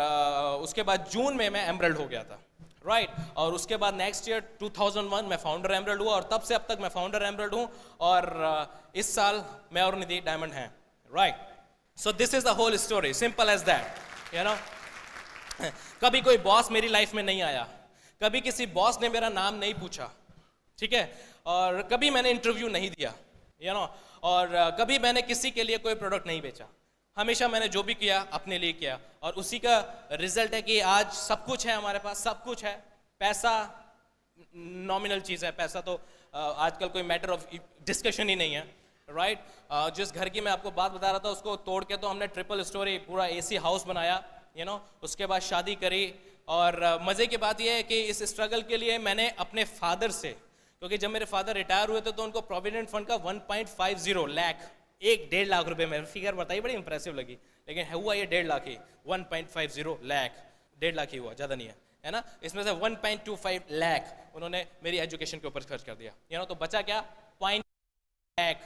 उसके बाद जून में मैं एमरल्ड हो गया था, राइट। और उसके बाद नेक्स्ट ईयर 2001 मैं फाउंडर एमरल्ड हुआ, और तब से अब तक मैं फाउंडर एमरल्ड हूँ, और इस साल मैं और निधि डायमंड हैं, right. So this is the whole story, simple as that, कभी कोई बॉस मेरी लाइफ में नहीं आया, कभी किसी बॉस ने मेरा नाम नहीं पूछा, ठीक है, और कभी मैंने इंटरव्यू नहीं दिया, और कभी मैंने किसी के लिए कोई प्रोडक्ट नहीं बेचा, हमेशा मैंने जो भी किया अपने लिए किया, और उसी का रिजल्ट है कि आज सब कुछ है हमारे पास, सब कुछ है। पैसा नॉमिनल चीज़ है, पैसा तो आजकल कोई मैटर ऑफ डिस्कशन ही नहीं है, राइट। जिस घर की मैं आपको बात बता रहा था उसको तोड़ के तो हमने ट्रिपल स्टोरी पूरा एसी हाउस बनाया, उसके बाद शादी करी, और मज़े की बात यह है कि इस स्ट्रगल के लिए मैंने अपने फादर से, क्योंकि जब मेरे फादर रिटायर हुए थे तो उनको प्रोविडेंट फंड का 1.50 लाख, 1.5 लाख रुपए में, फिगर बताई बड़ी इंप्रेसिव लगी, लेकिन हुआ ये 1.5 लाख ही, 1.50 लाख, 1.5 लाख ही हुआ, ज़्यादा नहीं है ना। इसमें से 1.25 लाख उन्होंने मेरी एजुकेशन के ऊपर खर्च कर दिया, तो बचा क्या, 0.5 लाख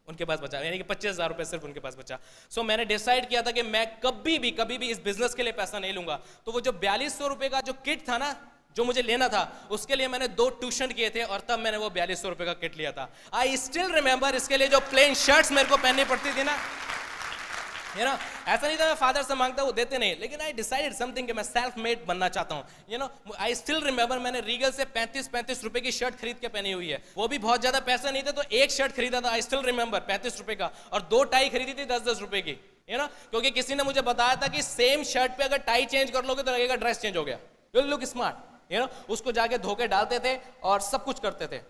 उनके पास बचा, यानी कि 25,000 रुपए सिर्फ उनके पास बचा। सो मैंने डिसाइड किया था कि मैं कभी भी इस बिजनेस के लिए पैसा नहीं लूंगा। तो वो जो 4200 रुपए का जो किट था ना, जो मुझे लेना था, उसके लिए मैंने 2 ट्यूशन किए थे, और तब मैंने वो 4200 रुपए का किट लिया था। आई स्टिल रिमेंबर, इसके लिए जो प्लेन शर्ट्स मेरे को पहननी पड़ती थी ना, ऐसा नहीं था मैं फादर से मांगता, वो देते नहीं, लेकिन आई डिसाइडेड समथिंग कि मैं सेल्फ मेड बनना चाहता हूँ। आई स्टिल रिमेंबर, मैंने रीगल से 35 रुपए की शर्ट खरीद के पहनी हुई है, वो भी बहुत ज्यादा पैसा नहीं था, तो एक शर्ट खरीदा था, आई स्टिल रिमेंबर 35 रुपए का, और 2 टाई खरीदी थी 10-10 रुपए की, क्योंकि किसी ने मुझे बताया था कि सेम शर्ट पे अगर टाई चेंज कर लोगे तो लगेगा ड्रेस चेंज हो गया, यू लुक स्मार्ट, उसको जाके धोके डालते थे और सब कुछ करते थे,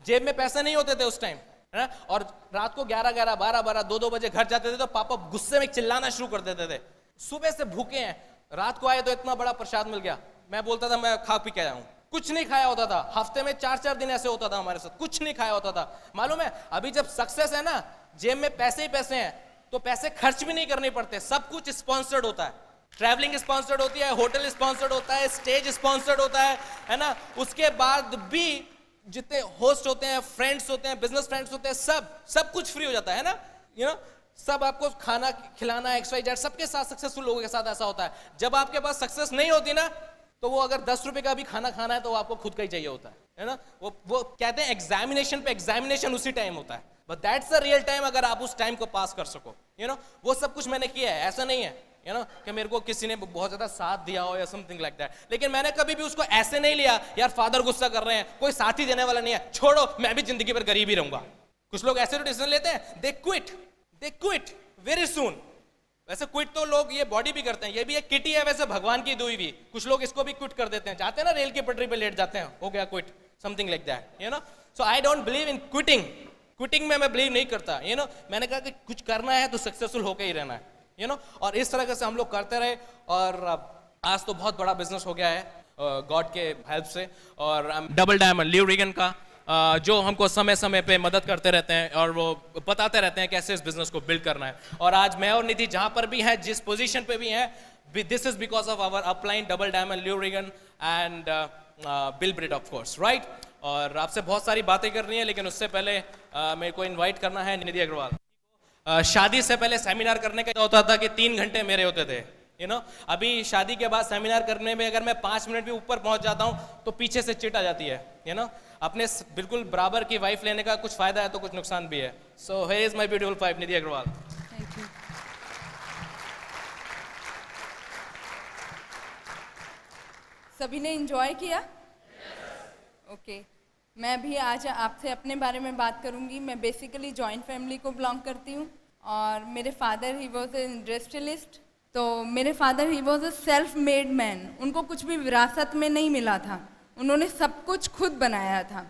जेब में पैसे नहीं होते थे उस टाइम, है ना। और रात को 11-11, 12-12, 2-2 बजे घर जाते थे तो पापा गुस्से में चिल्लाना शुरू कर देते थे, सुबह से भूखे हैं, रात को आए तो इतना बड़ा प्रसाद मिल गया, मैं बोलता था मैं खा पी के आया हूं, कुछ नहीं खाया होता था, हफ्ते में 4-4 दिन ऐसे होता था हमारे साथ, कुछ नहीं खाया होता था। मालूम है, अभी जब सक्सेस है ना, जेब में पैसे ही पैसे हैं, तो पैसे खर्च भी नहीं करने पड़ते, सब कुछ स्पॉन्सर्ड होता है, ट्रैवलिंग स्पॉन्सर्ड होती है, होटल स्पॉन्सर्ड होता है, स्टेज स्पॉन्सर्ड होता है ना। उसके बाद भी जितने होस्ट होते हैं, फ्रेंड्स होते हैं, बिजनेस फ्रेंड्स होते हैं, सब कुछ फ्री हो जाता है ना, सब आपको खाना खिलाना, XYZ, सबके साथ सक्सेसफुल लोगों के साथ ऐसा होता है। जब आपके पास सक्सेस नहीं होती ना, तो वो अगर 10 रुपए का भी खाना खाना है तो वो आपको खुद का ही चाहिए होता है ना। वो कहते हैं एग्जामिनेशन पे एग्जामिनेशन उसी टाइम होता है, but that's the real time, अगर आप उस टाइम को पास कर सको, वो सब कुछ मैंने किया है, ऐसा नहीं है कि मेरे को किसी ने बहुत ज्यादा साथ दिया हो या समथिंग लाइक दैट, लेकिन मैंने कभी भी उसको ऐसे नहीं लिया यार फादर गुस्सा कर रहे हैं, कोई साथी देने वाला नहीं है, छोड़ो मैं भी जिंदगी भर गरीब ही रहूंगा। कुछ लोग ऐसे डिसीजन लेते हैं, दे क्विट वेरी सून। वैसे क्विट तो लोग ये बॉडी भी करते हैं, ये भी एक किटी है वैसे भगवान की दी हुई, कुछ लोग इसको भी क्विट कर देते हैं, जाते हैं ना रेल की पटरी पे लेट जाते हैं, हो गया quit, something like that, so I don't believe in quitting में मैं बिलीव नहीं करता, मैंने कहा कि कुछ करना है तो सक्सेसफुल होकर ही रहना है, और इस तरह से हम लोग करते रहे, और आज तो बहुत बड़ा बिजनेस हो गया है गॉड के हेल्प से। और डबल डायमंड ल्यू रीगन का जो हमको समय समय पे मदद करते रहते हैं और वो बताते रहते हैं कैसे इस बिजनेस को बिल्ड करना है। और आज मैं और निधि जहां पर भी हैं, जिस पोजीशन पे भी हैं, this is because of our upline double diamond Lew Reagan and Bill Britt of course, right. और आपसे बहुत सारी बातें करनी है, लेकिन उससे पहले मेरे को इनवाइट करना है निधि अग्रवाल। शादी से पहले सेमिनार करने का होता था कि 3 घंटे मेरे होते थे, अभी शादी के बाद सेमिनार करने में अगर मैं 5 मिनट भी ऊपर पहुंच जाता हूं तो पीछे से चिट आ जाती है, अपने बिल्कुल बराबर की वाइफ लेने का कुछ फायदा है तो कुछ नुकसान भी है। So here is my beautiful wife Nidhi Agarwal. Thank you. सभी ने एंजॉय किया? ओके। मैं भी आज आपसे अपने बारे में बात करूंगी। मैं बेसिकली जॉइंट फैमिली को बिलोंग करती हूँ और मेरे father he was a industrialist. तो मेरे father he was a self made man. उनको कुछ भी विरासत में नहीं मिला था, उन्होंने सब कुछ खुद बनाया था।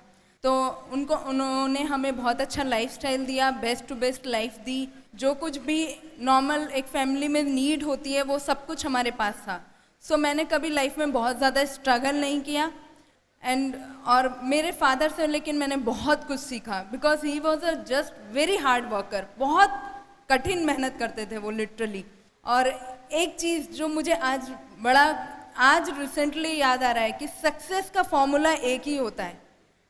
तो उन्होंने हमें बहुत अच्छा लाइफस्टाइल दिया, बेस्ट टू बेस्ट लाइफ दी। जो कुछ भी नॉर्मल एक फैमिली में नीड होती है वो सब कुछ हमारे पास था। सो मैंने कभी लाइफ में बहुत ज़्यादा स्ट्रगल नहीं किया और मेरे फादर से लेकिन मैंने बहुत कुछ सीखा, because he was a just very hard worker. बहुत कठिन मेहनत करते थे वो लिटरली। और एक चीज़ जो मुझे आज रिसेंटली याद आ रहा है कि सक्सेस का फॉर्मूला एक ही होता है।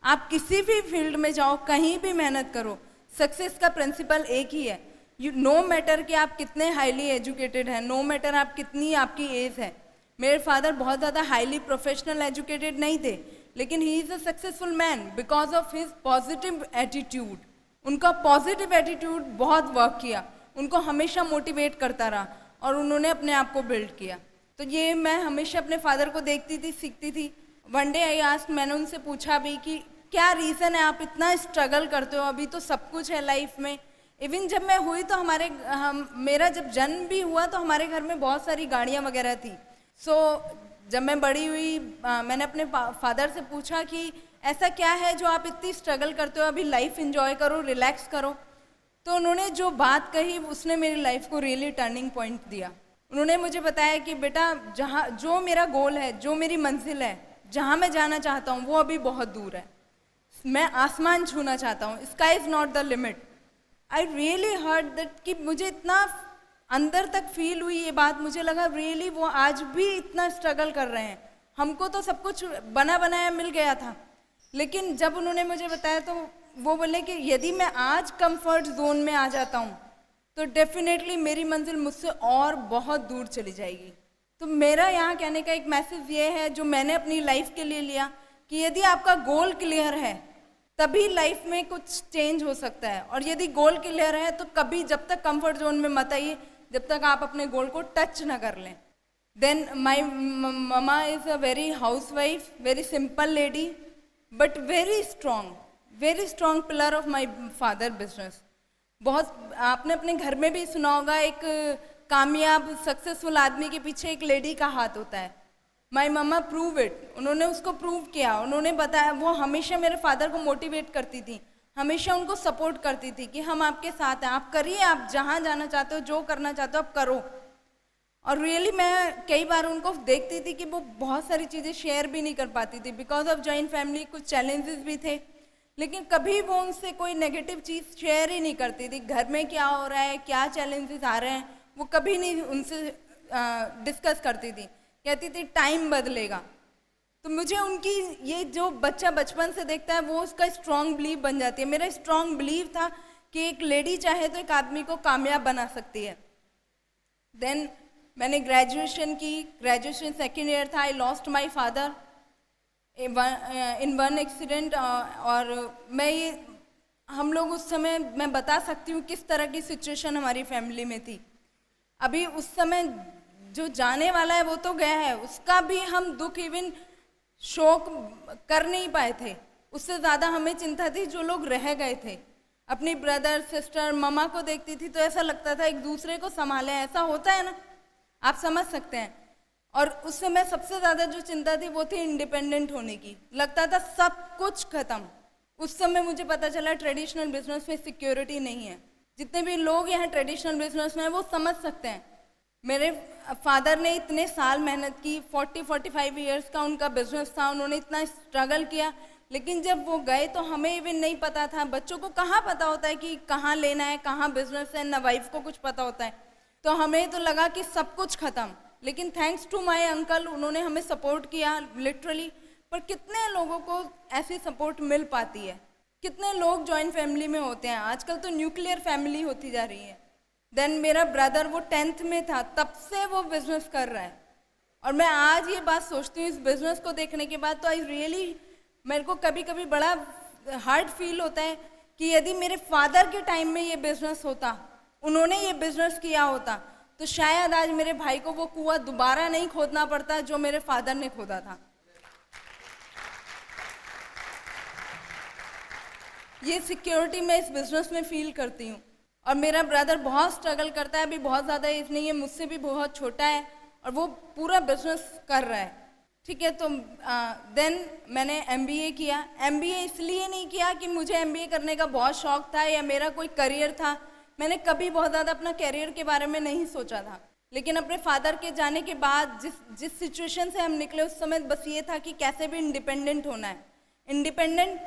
आप किसी भी फील्ड में जाओ, कहीं भी मेहनत करो, सक्सेस का प्रिंसिपल एक ही है। नो मैटर कि आप कितने हाईली एजुकेटेड हैं, नो मैटर आप कितनी आपकी एज है। मेरे फादर बहुत ज़्यादा हाईली प्रोफेशनल एजुकेटेड नहीं थे, लेकिन he is a successful man because of his positive attitude. उनका पॉजिटिव एटीट्यूड बहुत वर्क किया, उनको हमेशा मोटिवेट करता रहा और उन्होंने अपने आप को बिल्ड किया। तो ये मैं हमेशा अपने फादर को देखती थी, सीखती थी। वन डे आई आस्क्ड, मैंने उनसे पूछा भी कि क्या रीज़न है आप इतना स्ट्रगल करते हो, अभी तो सब कुछ है लाइफ में। इवन जब मैं हुई तो मेरा जब जन्म भी हुआ तो हमारे घर में बहुत सारी गाड़ियाँ वगैरह थी। सो जब मैं बड़ी हुई मैंने अपने फादर से पूछा कि ऐसा क्या है जो आप इतनी स्ट्रगल करते हो, अभी लाइफ एंजॉय करो, रिलैक्स करो। तो उन्होंने जो बात कही उसने मेरी लाइफ को रियली टर्निंग पॉइंट दिया। उन्होंने मुझे बताया कि बेटा जो मेरा गोल है, जो मेरी मंजिल है, जहाँ मैं जाना चाहता हूँ वो अभी बहुत दूर है। मैं आसमान छूना चाहता हूँ, sky is not the limit. I really heard that कि मुझे इतना अंदर तक फील हुई ये बात, मुझे लगा रियली वो आज भी इतना स्ट्रगल कर रहे हैं। हमको तो सब कुछ बना बनाया मिल गया था, लेकिन जब उन्होंने मुझे बताया तो वो बोले कि यदि मैं आज कंफर्ट जोन में आ जाता हूँ तो डेफिनेटली मेरी मंजिल मुझसे और बहुत दूर चली जाएगी। तो मेरा यहाँ कहने का एक मैसेज ये है जो मैंने अपनी लाइफ के लिए लिया कि यदि आपका गोल क्लियर है तभी लाइफ में कुछ चेंज हो सकता है, और यदि गोल क्लियर है तो कभी जब तक कंफर्ट जोन में मत आइए जब तक आप अपने गोल को टच ना कर लें। Then my mama is a very housewife, very simple lady but very strong pillar of my father business. बहुत आपने अपने घर में भी सुना होगा, एक कामयाब सक्सेसफुल आदमी के पीछे एक लेडी का हाथ होता है। माई मम्मा प्रूव इट, उन्होंने उसको प्रूव किया। उन्होंने बताया, वो हमेशा मेरे फादर को मोटिवेट करती थी, हमेशा उनको सपोर्ट करती थी कि हम आपके साथ हैं, आप करिए, आप जहाँ जाना चाहते हो, जो करना चाहते हो आप करो। और रियली मैं कई बार उनको देखती थी कि वो बहुत सारी चीज़ें शेयर भी नहीं कर पाती थी, बिकॉज ऑफ जॉइंट फैमिली कुछ चैलेंजेस भी थे, लेकिन कभी वो उनसे कोई नेगेटिव चीज़ शेयर ही नहीं करती थी। घर में क्या हो रहा है, क्या चैलेंजेस आ रहे हैं, वो कभी नहीं उनसे डिस्कस करती थी। कहती थी टाइम बदलेगा। तो मुझे उनकी ये जो बच्चा बचपन से देखता है वो उसका स्ट्रॉन्ग बिलीव बन जाती है। मेरा स्ट्रॉन्ग बिलीव था कि एक लेडी चाहे तो एक आदमी को कामयाब बना सकती है। देन मैंने ग्रेजुएशन की, ग्रेजुएशन सेकेंड ईयर था, I lost my father in one accident. और हम लोग उस समय, मैं बता सकती हूँ किस तरह की सिचुएशन हमारी फैमिली में थी। अभी उस समय जो जाने वाला है वो तो गया है, उसका भी हम दुख इवन शोक कर नहीं पाए थे। उससे ज़्यादा हमें चिंता थी जो लोग रह गए थे। अपनी ब्रदर सिस्टर ममा को देखती थी तो ऐसा लगता था एक दूसरे को संभालें, ऐसा होता है ना, आप समझ सकते हैं। और उस समय सबसे ज़्यादा जो चिंता थी वो थी इंडिपेंडेंट होने की। लगता था सब कुछ खत्म। उस समय मुझे पता चला ट्रेडिशनल बिजनेस में सिक्योरिटी नहीं है। जितने भी लोग यहाँ ट्रेडिशनल बिजनेस में हैं वो समझ सकते हैं। मेरे फादर ने इतने साल मेहनत की, 40-45 ईयर्स का उनका बिजनेस था, उन्होंने इतना स्ट्रगल किया, लेकिन जब वो गए तो हमें इवन नहीं पता था। बच्चों को कहाँ पता होता है कि कहाँ लेना है, कहाँ बिजनेस है, ना वाइफ को कुछ पता होता है। तो हमें तो लगा कि सब कुछ खत्म, लेकिन थैंक्स टू माय अंकल, उन्होंने हमें सपोर्ट किया लिटरली। पर कितने लोगों को ऐसी सपोर्ट मिल पाती है? कितने लोग जॉइंट फैमिली में होते हैं? आजकल तो न्यूक्लियर फैमिली होती जा रही है। देन मेरा ब्रदर वो 10th में था, तब से वो बिजनेस कर रहा है, और मैं आज ये बात सोचती हूँ इस बिजनेस को देखने के बाद, तो आई रियली, मेरे को कभी कभी बड़ा हार्ड फील होता है कि यदि मेरे फादर के टाइम में ये बिजनेस होता, उन्होंने ये बिजनेस किया होता, तो शायद आज मेरे भाई को वो कुआं दोबारा नहीं खोदना पड़ता जो मेरे फादर ने खोदा था। ये सिक्योरिटी मैं इस बिजनेस में फील करती हूँ। और मेरा ब्रदर बहुत स्ट्रगल करता है, अभी बहुत ज़्यादा एज नहीं है, मुझसे भी बहुत छोटा है, और वो पूरा बिजनेस कर रहा है, ठीक है। तो देन मैंने MBA किया। MBA इसलिए नहीं किया कि मुझे MBA करने का बहुत शौक था या मेरा कोई करियर था, मैंने कभी बहुत ज़्यादा अपना करियर के बारे में नहीं सोचा था, लेकिन अपने फादर के जाने के बाद जिस सिचुएशन से हम निकले उस समय बस ये था कि कैसे भी इंडिपेंडेंट होना है। Independent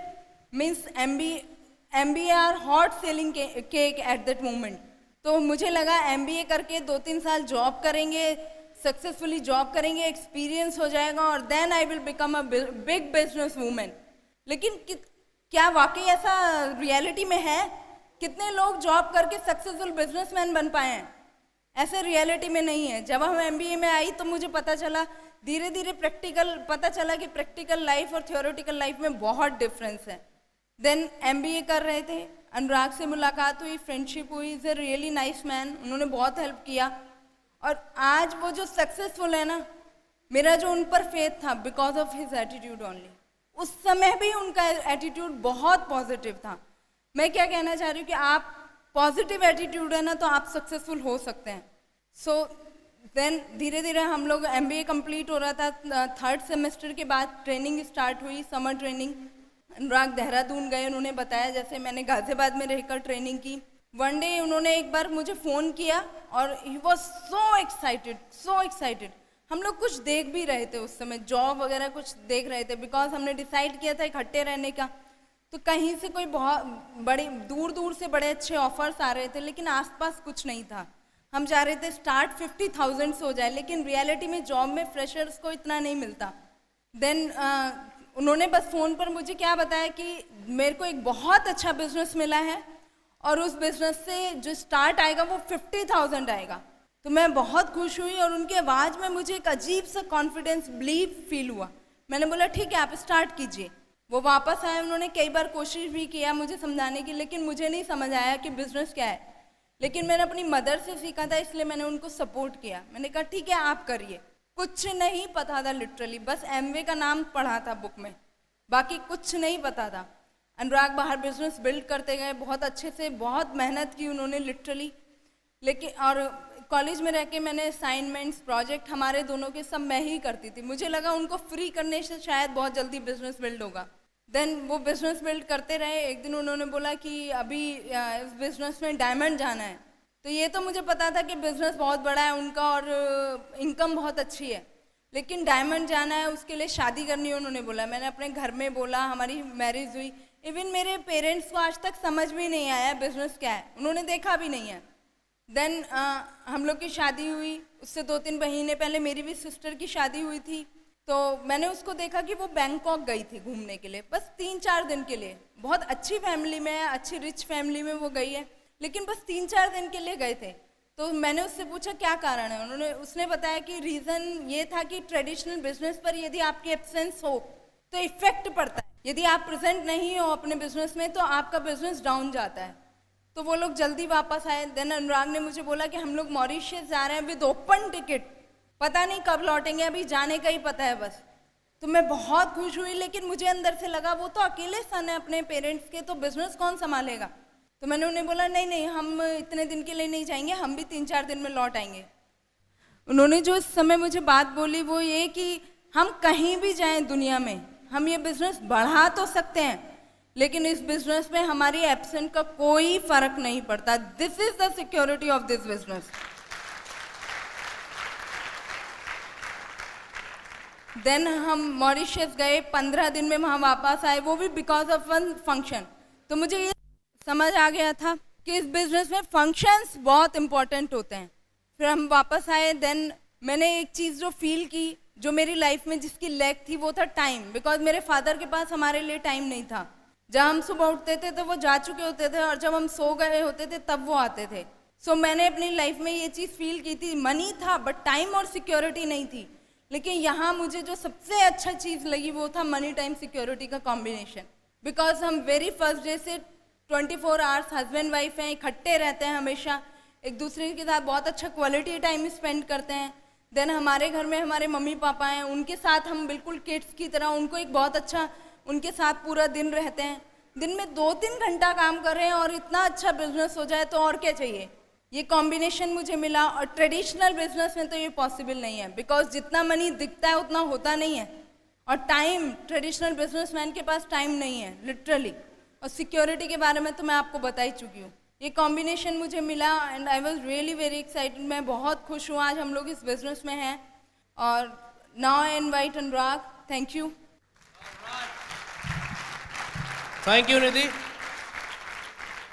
means MBA are hot selling cake at that moment. तो मुझे लगा MBA करके 2-3 साल जॉब करेंगे, सक्सेसफुली जॉब करेंगे, एक्सपीरियंस हो जाएगा, और then I will become a big business women. लेकिन क्या वाकई ऐसा रियलिटी में है? कितने लोग जॉब करके सक्सेसफुल बिजनेसमैन बन पाए हैं? ऐसे रियलिटी में नहीं है। जब हम MBA में आई तो मुझे पता चला, धीरे धीरे पता चला कि प्रैक्टिकल लाइफ और थियोरेटिकल लाइफ में बहुत डिफरेंस है। देन MBA कर रहे थे, अनुराग से मुलाकात हुई, फ्रेंडशिप हुई, is a really nice man, उन्होंने बहुत हेल्प किया, और आज वो जो सक्सेसफुल है ना, मेरा जो उन पर फेथ था because of his attitude only. उस समय भी उनका एटीट्यूड बहुत पॉजिटिव था। मैं क्या कहना चाह रही हूँ कि आप पॉजिटिव एटीट्यूड है ना तो आप सक्सेसफुल हो सकते हैं। सो देन धीरे धीरे हम लोग MBA कंप्लीट हो रहा था, 3rd सेमेस्टर के बाद ट्रेनिंग स्टार्ट हुई, समर ट्रेनिंग। अनुराग देहरादून गए, उन्होंने बताया, जैसे मैंने गाजियाबाद में रहकर ट्रेनिंग की। वन डे उन्होंने एक बार मुझे फ़ोन किया और ही वॉज सो एक्साइटेड। हम लोग कुछ देख भी रहे थे उस समय, जॉब वगैरह कुछ देख रहे थे, बिकॉज हमने डिसाइड किया था इकट्ठे रहने का। तो कहीं से कोई बहुत बड़े दूर से बड़े अच्छे ऑफर्स आ रहे थे, लेकिन आसपास कुछ नहीं था। हम चाह रहे थे स्टार्ट 50,000 से हो जाए, लेकिन रियलिटी में जॉब में फ्रेशर्स को इतना नहीं मिलता। देन उन्होंने बस फ़ोन पर मुझे क्या बताया कि मेरे को एक बहुत अच्छा बिजनेस मिला है और उस बिजनेस से जो स्टार्ट आएगा वो 50,000 आएगा। तो मैं बहुत खुश हुई और उनकी आवाज़ में मुझे एक अजीब सा कॉन्फिडेंस, बिलीव फील हुआ। मैंने बोला ठीक है आप स्टार्ट कीजिए। वो वापस आए, उन्होंने कई बार कोशिश भी किया मुझे समझाने की, लेकिन मुझे नहीं समझ आया कि बिज़नेस क्या है। लेकिन मैंने अपनी मदर से सीखा था, इसलिए मैंने उनको सपोर्ट किया। मैंने कहा ठीक है आप करिए। कुछ नहीं पता था लिटरली, बस MBA का नाम पढ़ा था बुक में, बाकी कुछ नहीं पता था। अनुराग बाहर बिजनेस बिल्ड करते गए बहुत अच्छे से, बहुत मेहनत की उन्होंने लिटरली। लेकिन और कॉलेज में रह के मैंने असाइनमेंट्स, प्रोजेक्ट हमारे दोनों के सब मैं ही करती थी। मुझे लगा उनको फ्री करने से शायद बहुत जल्दी बिजनेस बिल्ड होगा। देन वो बिजनेस बिल्ड करते रहे। एक दिन उन्होंने बोला कि अभी इस बिजनेस में डायमंड जाना है। तो ये तो मुझे पता था कि बिजनेस बहुत बड़ा है उनका और इनकम बहुत अच्छी है, लेकिन डायमंड जाना है, उसके लिए शादी करनी है उन्होंने बोला। मैंने अपने घर में बोला, हमारी मैरिज हुई। इवन मेरे पेरेंट्स को आज तक समझ भी नहीं आया बिजनेस क्या है, उन्होंने देखा भी नहीं है। देन हम लोग की शादी हुई, उससे 2-3 महीने पहले मेरी भी सिस्टर की शादी हुई थी। तो मैंने उसको देखा कि वो बैंकॉक गई थी घूमने के लिए, बस 3-4 दिन के लिए। बहुत अच्छी फैमिली में है, अच्छी रिच फैमिली में वो गई है, लेकिन बस 3-4 दिन के लिए गए थे। तो मैंने उससे पूछा क्या कारण है, उसने बताया कि रीज़न ये था कि ट्रेडिशनल बिजनेस पर यदि आपकी एब्सेंस हो तो इफेक्ट पड़ता है। यदि आप प्रेजेंट नहीं हो अपने बिजनेस में तो आपका बिजनेस डाउन जाता है। तो वो लोग जल्दी वापस आए। देन अनुराग ने मुझे बोला कि हम लोग मॉरिशस जा रहे हैं विद ओपन टिकट, पता नहीं कब लौटेंगे, अभी जाने का ही पता है बस। तो मैं बहुत खुश हुई, लेकिन मुझे अंदर से लगा वो तो अकेले सन है अपने पेरेंट्स के, तो बिजनेस कौन संभालेगा। तो मैंने उन्हें बोला नहीं हम इतने दिन के लिए नहीं जाएंगे, हम भी 3-4 दिन में लौट आएंगे। उन्होंने जो इस समय मुझे बात बोली वो ये कि हम कहीं भी जाएं दुनिया में, हम ये बिजनेस बढ़ा तो सकते हैं, लेकिन इस बिजनेस में हमारी एब्सेंट का कोई फर्क नहीं पड़ता। This is the security of this business. Then हम मॉरिशस गए, 15 दिन में वहाँ वापस आए, वो भी बिकॉज ऑफ वन फंक्शन। तो मुझे ये समझ आ गया था कि इस बिजनेस में फंक्शंस बहुत इंपॉर्टेंट होते हैं। फिर हम वापस आए। देन मैंने एक चीज़ जो फील की, जो मेरी लाइफ में जिसकी लैक थी वो था टाइम, बिकॉज मेरे फादर के पास हमारे लिए टाइम नहीं था। जब हम सुबह उठते थे तो वो जा चुके होते थे और जब हम सो गए होते थे तब वो आते थे। सो मैंने अपनी लाइफ में ये चीज़ फील की थी, मनी था बट टाइम और सिक्योरिटी नहीं थी। लेकिन यहाँ मुझे जो सबसे अच्छा चीज़ लगी वो था मनी टाइम सिक्योरिटी का कॉम्बिनेशन। बिकॉज हम वेरी फर्स्ट डे से 24 आवर्स हस्बैंड वाइफ हैं, इकट्ठे रहते हैं, हमेशा एक दूसरे के साथ बहुत अच्छा क्वालिटी टाइम स्पेंड करते हैं। देन हमारे घर में हमारे मम्मी पापा हैं, उनके साथ हम बिल्कुल किड्स की तरह उनको एक बहुत अच्छा उनके साथ पूरा दिन रहते हैं। दिन में 2-3 घंटा काम कर रहे हैं और इतना अच्छा बिजनेस हो जाए तो और क्या चाहिए। ये कॉम्बिनेशन मुझे मिला और ट्रेडिशनल बिजनेस में तो ये पॉसिबल नहीं है, बिकॉज जितना मनी दिखता है उतना होता नहीं है। और टाइम, ट्रेडिशनल बिजनेसमैन के पास टाइम नहीं है लिटरली। और सिक्योरिटी के बारे में तो मैं आपको बता ही चुकी हूँ। ये कॉम्बिनेशन मुझे मिला and I was really very excited. मैं बहुत खुश हूँ आज हम लोग इस बिजनेस में हैं। और now I invite Anurag. Thank you. Thank you Nidhi.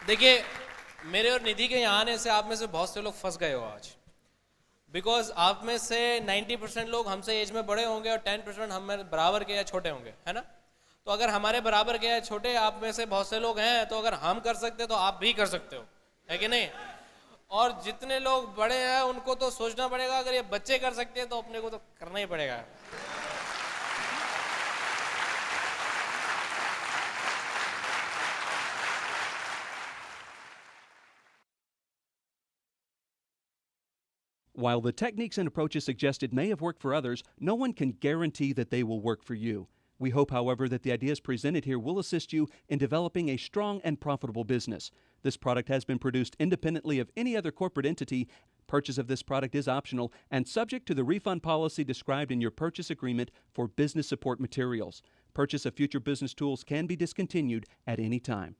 देखिए, मेरे और निधि के यहाँ आने से आप में से बहुत से लोग फंस गए हो आज, बिकॉज आप में से 90% लोग हमसे एज में बड़े होंगे और 10% हम में बराबर के या छोटे होंगे, है ना। तो अगर हमारे बराबर के या छोटे आप में से बहुत से लोग हैं, तो अगर हम कर सकते तो आप भी कर सकते हो, है कि नहीं। और जितने लोग बड़े हैं उनको तो सोचना पड़ेगा, अगर ये बच्चे कर सकते हैं तो अपने को तो करना ही पड़ेगा। While the techniques and approaches suggested may have worked for others, no one can guarantee that they will work for you. We hope, however, that the ideas presented here will assist you in developing a strong and profitable business. This product has been produced independently of any other corporate entity. Purchase of this product is optional and subject to the refund policy described in your purchase agreement for business support materials. Purchase of future business tools can be discontinued at any time.